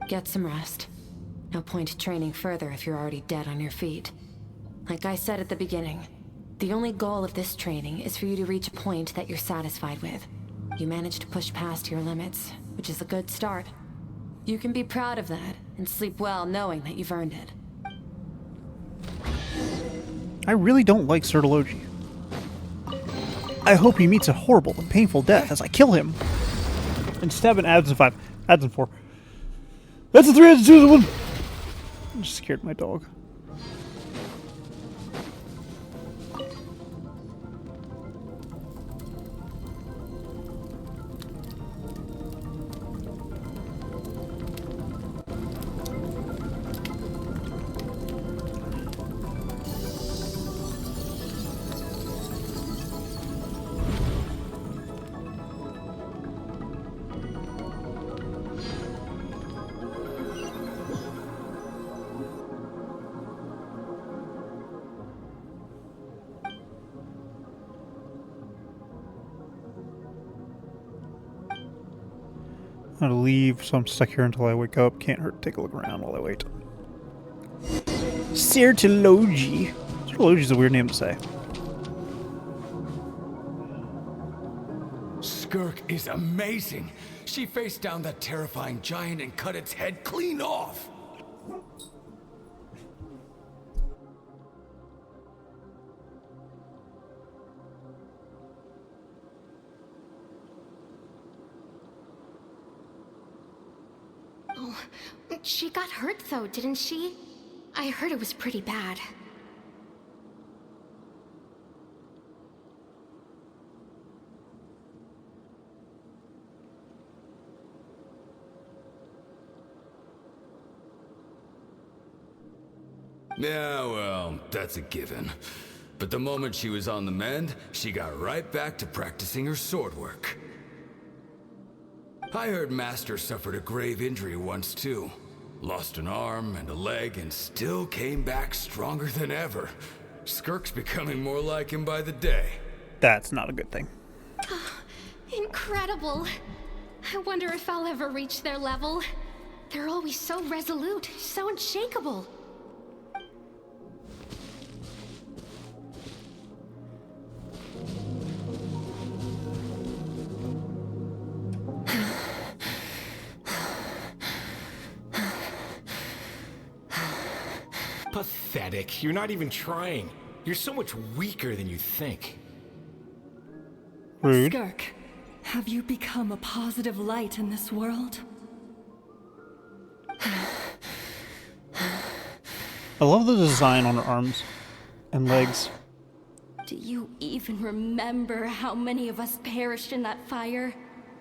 S5: Get some rest. No point training further if you're already dead on your feet. Like I said at the beginning, the only goal of this training is for you to reach a point that you're satisfied with. You managed to push past your limits, which is a good start. You can be proud of that, and sleep well knowing that you've earned it.
S1: I really don't like Sertology. I hope he meets a horrible and painful death as I kill him. And stab an adds in 5. Adds in 4. That's a 3, adds a 2, adds a 1. I just scared my dog. I'm gonna leave, so I'm stuck here until I wake up. Can't hurt to take a look around while I wait. Sertology. Sertology is a weird name to say.
S12: Skirk is amazing. She faced down that terrifying giant and cut its head clean off.
S6: She got hurt though, didn't she? I heard it was pretty bad.
S12: Yeah, well, that's a given. But the moment she was on the mend, she got right back to practicing her sword work. I heard Master suffered a grave injury once too. Lost an arm and a leg and still came back stronger than ever. Skirk's becoming more like him by the day.
S1: That's not a good thing.
S6: Incredible. I wonder if I'll ever reach their level. They're always so resolute, so unshakable.
S13: Pathetic. You're not even trying. You're so much weaker than you think.
S1: Rude.
S8: Skirk, have you become a positive light in this world?
S1: I love the design on her arms and legs.
S8: Do you even remember how many of us perished in that fire?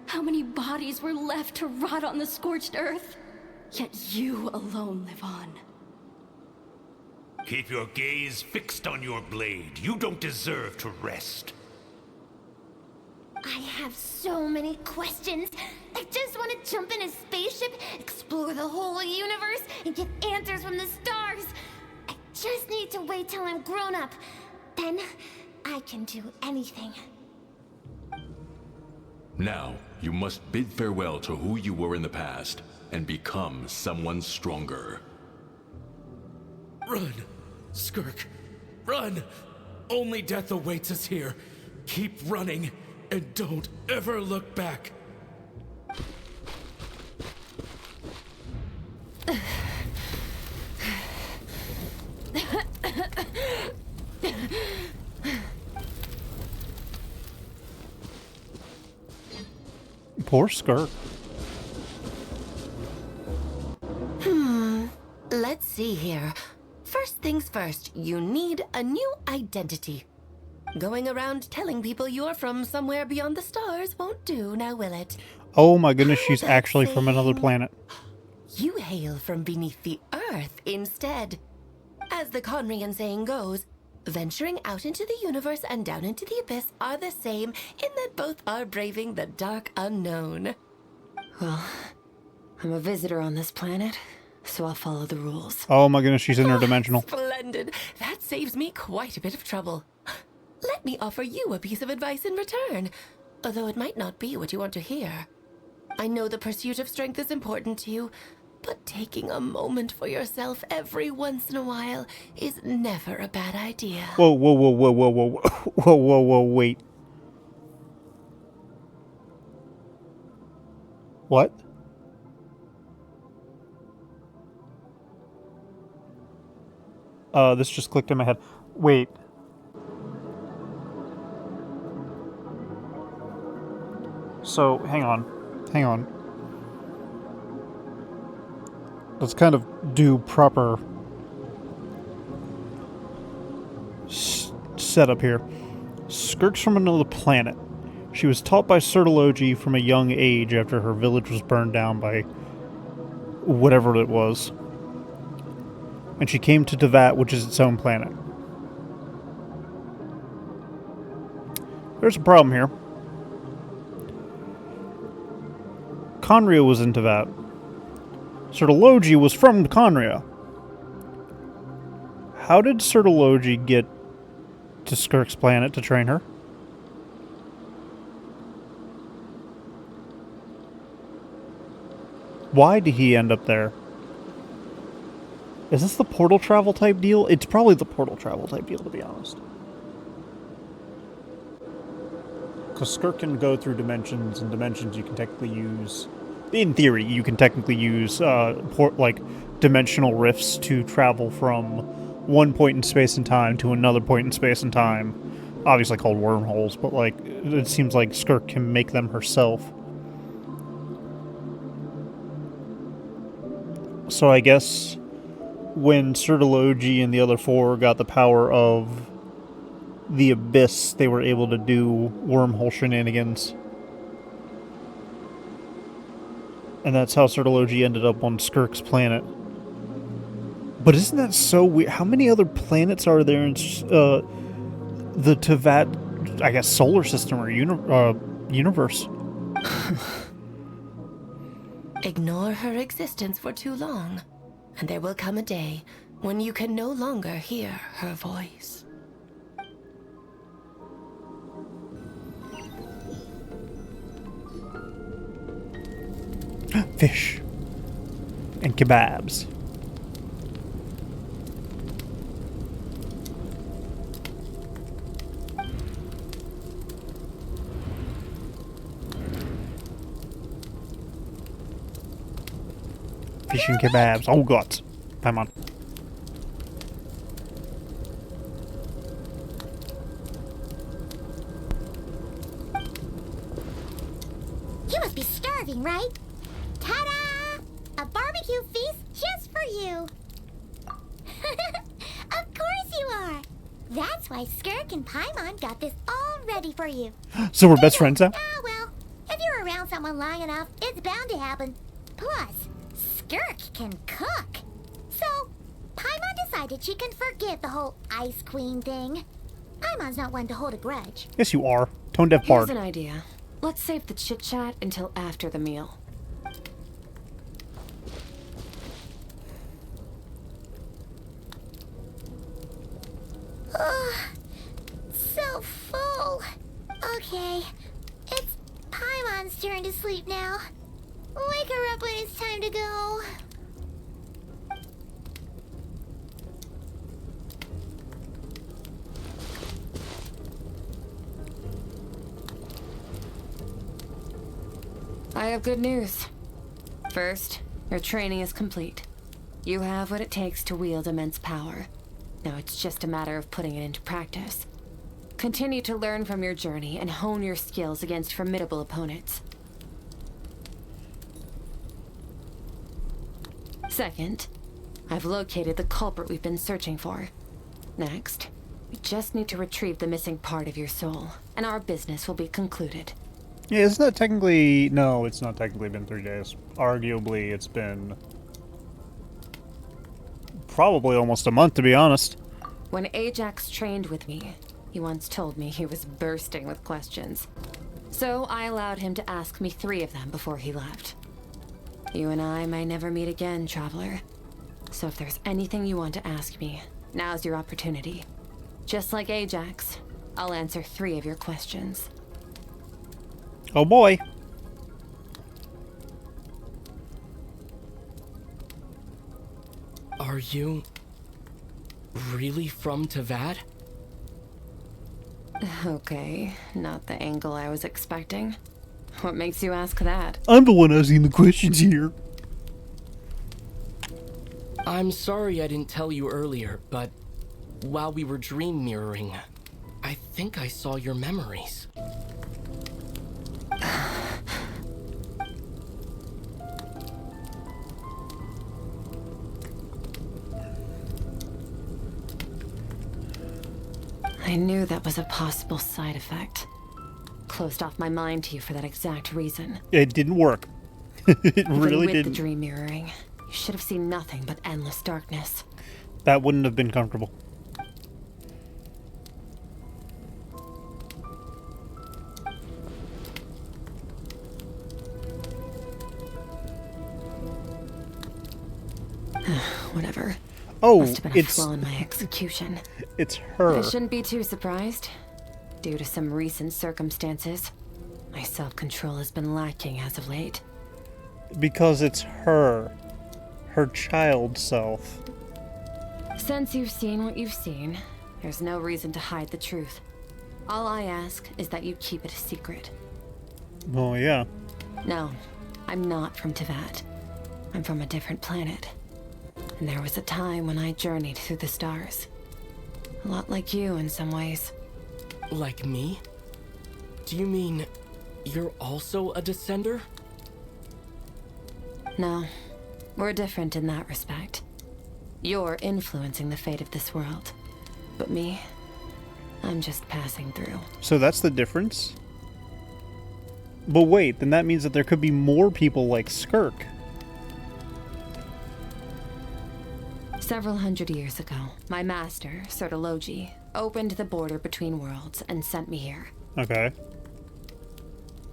S8: How many bodies were left to rot on the scorched earth? Yet you alone live on.
S14: Keep your gaze fixed on your blade. You don't deserve to rest.
S6: I have so many questions. I just want to jump in a spaceship, explore the whole universe, and get answers from the stars. I just need to wait till I'm grown up. Then I can do anything.
S15: Now, you must bid farewell to who you were in the past and become someone stronger.
S3: Run, Skirk. Run! Only death awaits us here. Keep running, and don't ever look back.
S1: Poor Skirk.
S16: Let's see here. First things first, you need a new identity. Going around telling people you're from somewhere beyond the stars won't do, now will it?
S1: Oh my goodness, she's actually from another planet.
S16: You hail from beneath the earth instead. As the Conrian saying goes, venturing out into the universe and down into the abyss are the same in that both are braving the dark unknown.
S5: Well, I'm a visitor on this planet, so I'll follow the rules.
S1: Oh my goodness, she's interdimensional.
S16: Splendid. That saves me quite a bit of trouble. Let me offer you a piece of advice in return, although it might not be what you want to hear. I know the pursuit of strength is important to you, but taking a moment for yourself every once in a while is never a bad idea.
S1: Whoa, whoa, whoa, whoa, whoa, whoa, whoa, whoa, whoa, wait. What? This just clicked in my head. Wait. So, hang on. Hang on. Let's kind of do proper setup here. Skirk's from another planet. She was taught by Sertology from a young age after her village was burned down by whatever it was. And she came to Tevat, which is its own planet. There's a problem here. Conria was in Tevat. Sertology was from Conria. How did Sertology get to Skirk's planet to train her? Why did he end up there? Is this the portal travel type deal? It's probably the portal travel type deal, to be honest. Because Skirk can go through dimensions, and dimensions you can technically use... In theory, you can technically use, dimensional rifts to travel from one point in space and time to another point in space and time. Obviously called wormholes, but, it seems like Skirk can make them herself. So I guess when Sertology and the other four got the power of the Abyss, they were able to do wormhole shenanigans. And that's how Sertology ended up on Skirk's planet. But isn't that so weird? How many other planets are there in the Tevat, I guess, solar system or universe?
S16: Ignore her existence for too long, and there will come a day when you can no longer hear her voice.
S1: Fish. And kebabs. Fish and kebabs. Oh god. Come on.
S6: You must be starving, right? Ta-da! A barbecue feast just for you. Of course you are. That's why Skirk and Paimon got this all ready for you.
S1: So we're best friends now?
S6: Ah, well, if you're around someone long enough, it's bound to happen. Plus, Skirk can cook. So, Paimon decided she can forgive the whole Ice Queen thing. Paimon's not one to hold a grudge.
S1: Yes, you are. Tone deaf bard.
S5: Here's an idea. Let's save the chit-chat until after the meal.
S6: So full. Okay, it's Paimon's turn to sleep now. Wake her up when it's time to go.
S5: I have good news. First, your training is complete. You have what it takes to wield immense power. Now it's just a matter of putting it into practice. Continue to learn from your journey and hone your skills against formidable opponents. Second, I've located the culprit we've been searching for. Next, we just need to retrieve the missing part of your soul, and our business will be concluded.
S1: Yeah, isn't that technically... No, it's not technically been 3 days. Arguably, it's been Probably almost a month, to be honest.
S5: When Ajax trained with me, he once told me he was bursting with questions. So I allowed him to ask me 3 of them before he left. You and I may never meet again, Traveler. So if there's anything you want to ask me, now's your opportunity. Just like Ajax, I'll answer 3 of your questions.
S1: Oh boy.
S3: Are you really from Tavad?
S5: Okay, not the angle I was expecting. What makes you ask that?
S1: I'm the one asking the questions here.
S3: I'm sorry I didn't tell you earlier, but while we were dream mirroring, I think I saw your memories.
S5: I knew that was a possible side effect. Closed off my mind to you for that exact reason.
S1: It didn't work. It really
S5: with
S1: didn't.
S5: The dream mirroring, you should have seen nothing but endless darkness.
S1: That wouldn't have been comfortable.
S5: Whatever.
S1: Oh,
S5: Must have been a flaw in my execution.
S1: It's her.
S5: I shouldn't be too surprised. Due to some recent circumstances, my self-control has been lacking as of late.
S1: Because it's her. Her child self.
S5: Since you've seen what you've seen, there's no reason to hide the truth. All I ask is that you keep it a secret.
S1: Oh, yeah.
S5: No, I'm not from Tavad. I'm from a different planet. And there was a time when I journeyed through the stars. A lot like you in some ways.
S3: Like me? Do you mean you're also a descender?
S5: No, we're different in that respect. You're influencing the fate of this world. But me, I'm just passing through.
S1: So that's the difference? But wait, then that means that there could be more people like Skirk.
S5: Several hundred years ago, my master, Sertologi, opened the border between worlds and sent me here.
S1: Okay.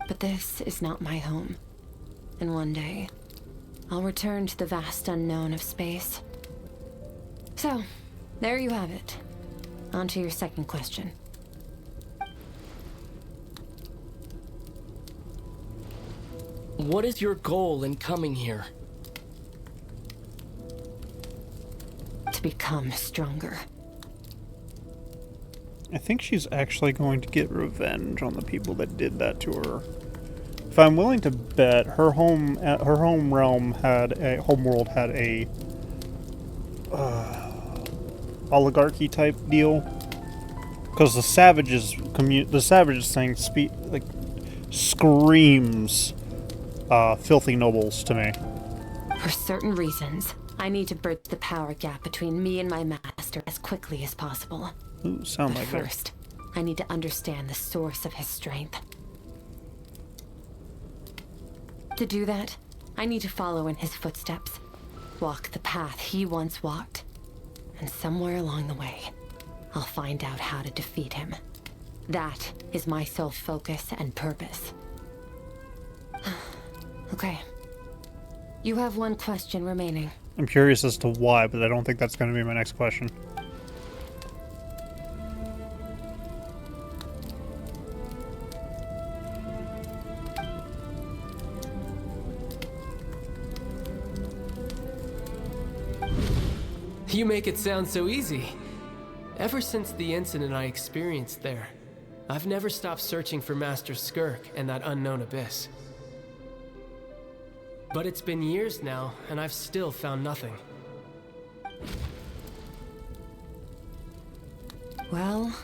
S5: But this is not my home. And one day, I'll return to the vast unknown of space. So, there you have it. On to your second question.
S3: What is your goal in coming here?
S5: To become stronger.
S1: I think she's actually going to get revenge on the people that did that to her. If I'm willing to bet, her home realm had a homeworld had a oligarchy type deal, because the savages thing screams filthy nobles to me.
S5: For certain reasons, I need to bridge the power gap between me and my master as quickly as possible.
S1: Ooh, sound
S5: but
S1: like
S5: first, I need to understand the source of his strength. To do that, I need to follow in his footsteps, walk the path he once walked, and somewhere along the way, I'll find out how to defeat him. That is my sole focus and purpose. Okay. You have one question remaining.
S1: I'm curious as to why, but I don't think that's going to be my next question.
S17: You make it sound so easy. Ever since the incident I experienced there, I've never stopped searching for Master Skirk and that unknown abyss. But it's been years now, and I've still found nothing.
S5: Well,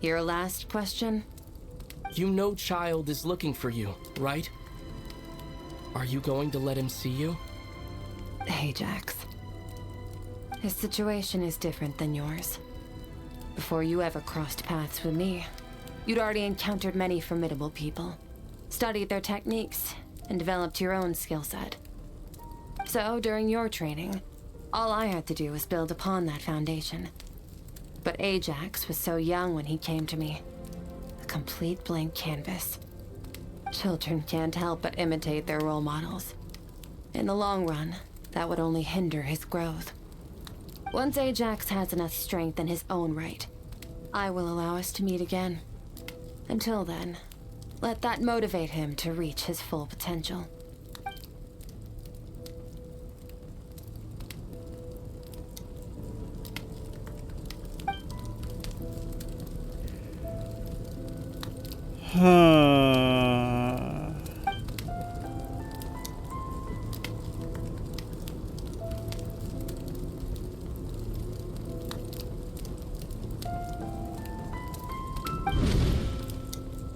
S5: your last question?
S3: You know Child is looking for you, right? Are you going to let him see you?
S5: Ajax. His situation is different than yours. Before you ever crossed paths with me, you'd already encountered many formidable people, studied their techniques, and developed your own skill set. So, during your training, All I had to do was build upon that foundation. But Ajax was so young when he came to me. A complete blank canvas. Children can't help but imitate their role models. In the long run, that would only hinder his growth. Once Ajax has enough strength in his own right, I will allow us to meet again. Until then, let that motivate him to reach his full potential.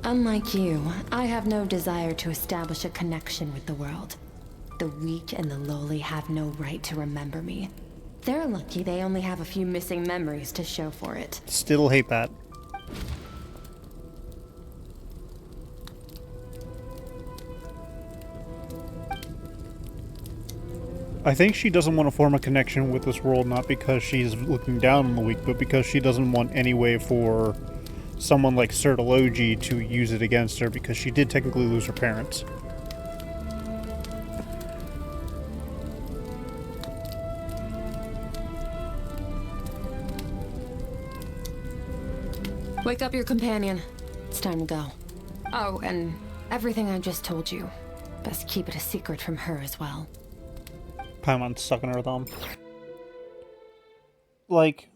S5: Unlike you, I have no desire to establish a connection with the world. The weak and the lowly have no right to remember me. They're lucky they only have a few missing memories to show for it.
S1: Still hate that. I think she doesn't want to form a connection with this world, not because she's looking down on the weak, but because she doesn't want any way for someone like Sertology to use it against her, because she did technically lose her parents.
S5: Wake up your companion. It's time to go. Oh, and everything I just told you, best keep it a secret from her as well.
S1: Paimon's sucking her thumb. Like...